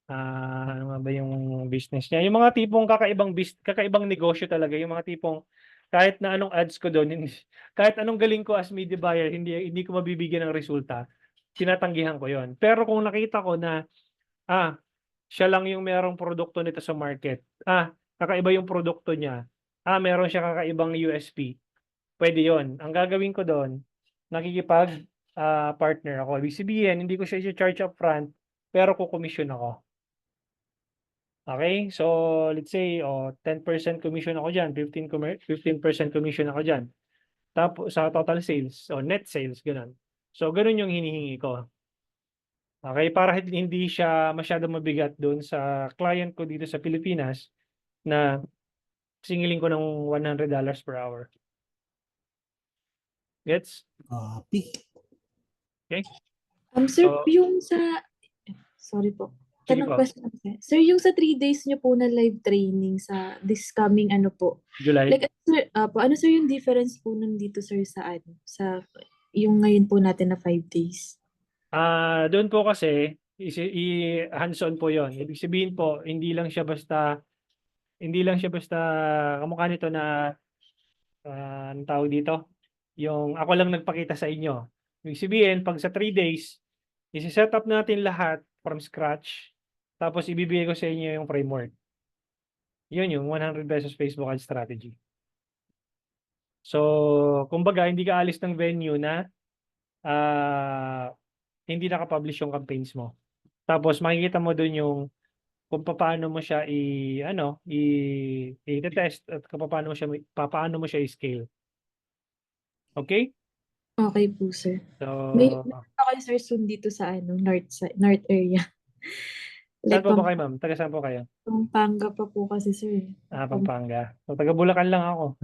S1: ano nga ba yung business niya? Yung mga tipong kakaibang negosyo talaga, yung mga tipong kahit na anong ads ko doon, kahit anong galing ko as media buyer, hindi ko mabibigyan ng resulta, tinatanggihan ko yon. Pero kung nakita ko na, siya lang yung merong produkto nito sa market, kakaiba yung produkto niya, meron siya kakaibang USP, pwede yon. Ang gagawin ko doon, partner ako. Ibig sabihin, hindi ko siya i-charge up front, pero kukomisyon ako. Okay? So, let's say, 10% commission ako dyan, 15% commission ako dyan. Tapos, sa total sales, net sales, ganun. So, ganun yung hinihingi ko. Okay? Para hindi siya masyadong mabigat doon sa client ko dito sa Pilipinas na singilin ko ng $100 per hour. Gets?
S2: Copy.
S1: Okay?
S6: Sir,
S1: So,
S6: yung sorry po.
S1: Sige
S6: Tanong
S1: po,
S6: question lang, sir. Sir, yung sa 3 days niyo po na live training sa this coming ano po,
S1: July.
S6: like, sir, ano sir yung difference po nun dito, sir, sa ano, sa yung ngayon po natin na 5 days?
S1: Doon po kasi hands-on po 'yon. Ibig sabihin po, hindi lang siya basta kamukha nito na anong tawag dito? Yung ako lang nagpakita sa inyo. Ibig sabihin, pag sa 3 days, isi-set up natin lahat from scratch, tapos ibibigay ko sa inyo yung framework. Yun yung 100 pesos Facebook ad strategy. So, kumbaga, hindi ka alis ng venue na hindi naka-publish yung campaigns mo. Tapos makikita mo doon yung kung paano mo siya i-test at kung paano mo siya i-scale. Okay?
S6: Okay po, sir.
S1: So,
S6: May pa kayo, sir, soon dito sa ano, north area.
S1: saan
S6: Like,
S1: po ba kayo, ma'am? Taga saan po kayo?
S6: Pampanga pa po kasi, sir.
S1: Pampanga. So, taga Bulacan lang ako.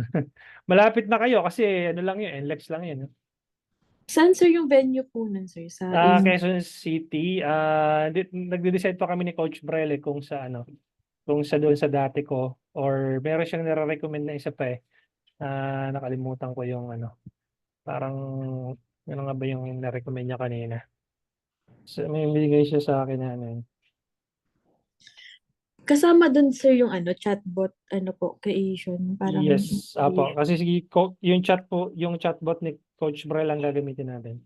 S1: Malapit na kayo kasi ano lang yun, NLEX lang yun.
S6: Saan, sir, yung venue po nun, sir? Sa
S1: Quezon City. Nagde-decide pa kami ni Coach Brele kung sa doon sa dati ko or meron siyang nire-recommend na isa pa eh. Nakalimutan ko yung parang ano nga ba yung na-recommend niya kanina. So, may binigay siya sa akin na
S6: Kasama dun, sir, yung ano, chatbot, ano po, creation. Parang,
S1: Yes, apo. Kasi yung chatbot ni Coach Brel ang gagamitin natin.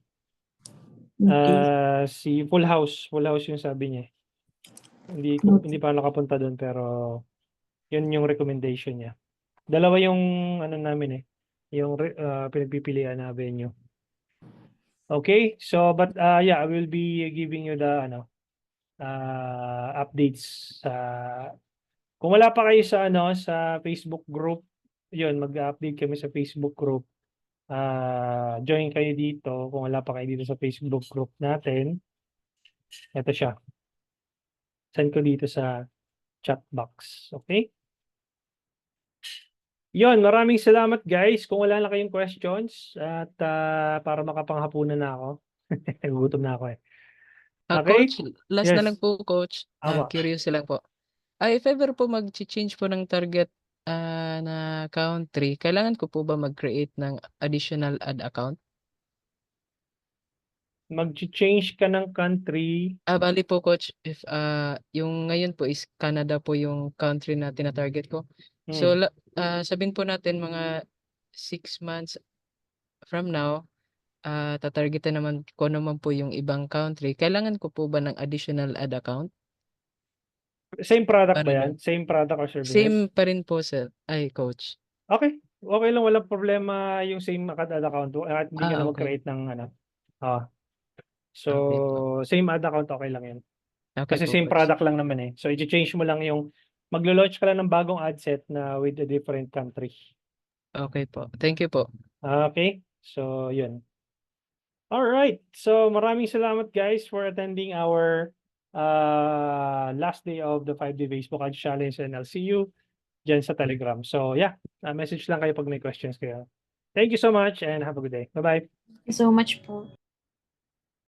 S6: Okay.
S1: Si Full House yung sabi niya. Hindi pa nakapunta doon pero yun yung recommendation niya. Dalawa yung namin yung pinagpipilian na venue. Okay? So but yeah, I will be giving you the updates kung wala pa kayo sa sa Facebook group, yun mag-update kami sa Facebook group. Join kayo dito kung wala pa kayo dito sa Facebook group natin. Ito siya. Send ko dito sa chat box. Okay? Yon, maraming salamat guys. Kung wala na kayong questions at para makapanghapunan na ako. Nagugutom na ako eh. Okay?
S5: Coach, last na
S1: Yes.
S5: lang po, Coach.
S1: Awa.
S5: Curious lang po. If ever po mag-change po ng target na country, kailangan ko po ba mag-create ng additional ad account?
S1: Mag-change ka ng country.
S5: Bali po, Coach, if yung ngayon po is Canada po yung country na tina-target ko. So, sabihin po natin mga 6 months from now, tatargetan naman ko naman po yung ibang country. Kailangan ko po ba ng additional ad account?
S1: Same product
S5: Ano
S1: ba yan?
S5: lang?
S1: Same product or services?
S5: Same pa rin po, sir. Coach.
S1: Okay. Okay lang. Walang problema yung same ad account. At hindi ka na
S5: Okay.
S1: mag-create ng So,
S5: Okay po.
S1: same ad account, okay lang yan.
S5: Okay
S1: Kasi
S5: po,
S1: same
S5: Coach.
S1: product lang naman eh. So, i-change mo lang maglo-launch ka lang ng bagong ad set na with a different country.
S5: Okay po. Thank you po.
S1: Okay? So, yun. Alright. So, maraming salamat guys for attending our last day of the 5-day Facebook Ads Challenge and I'll see you dyan sa Telegram. So, yeah. Message lang kayo pag may questions kayo. Thank you so much and have a good day. Bye-bye.
S6: Thank you so much po.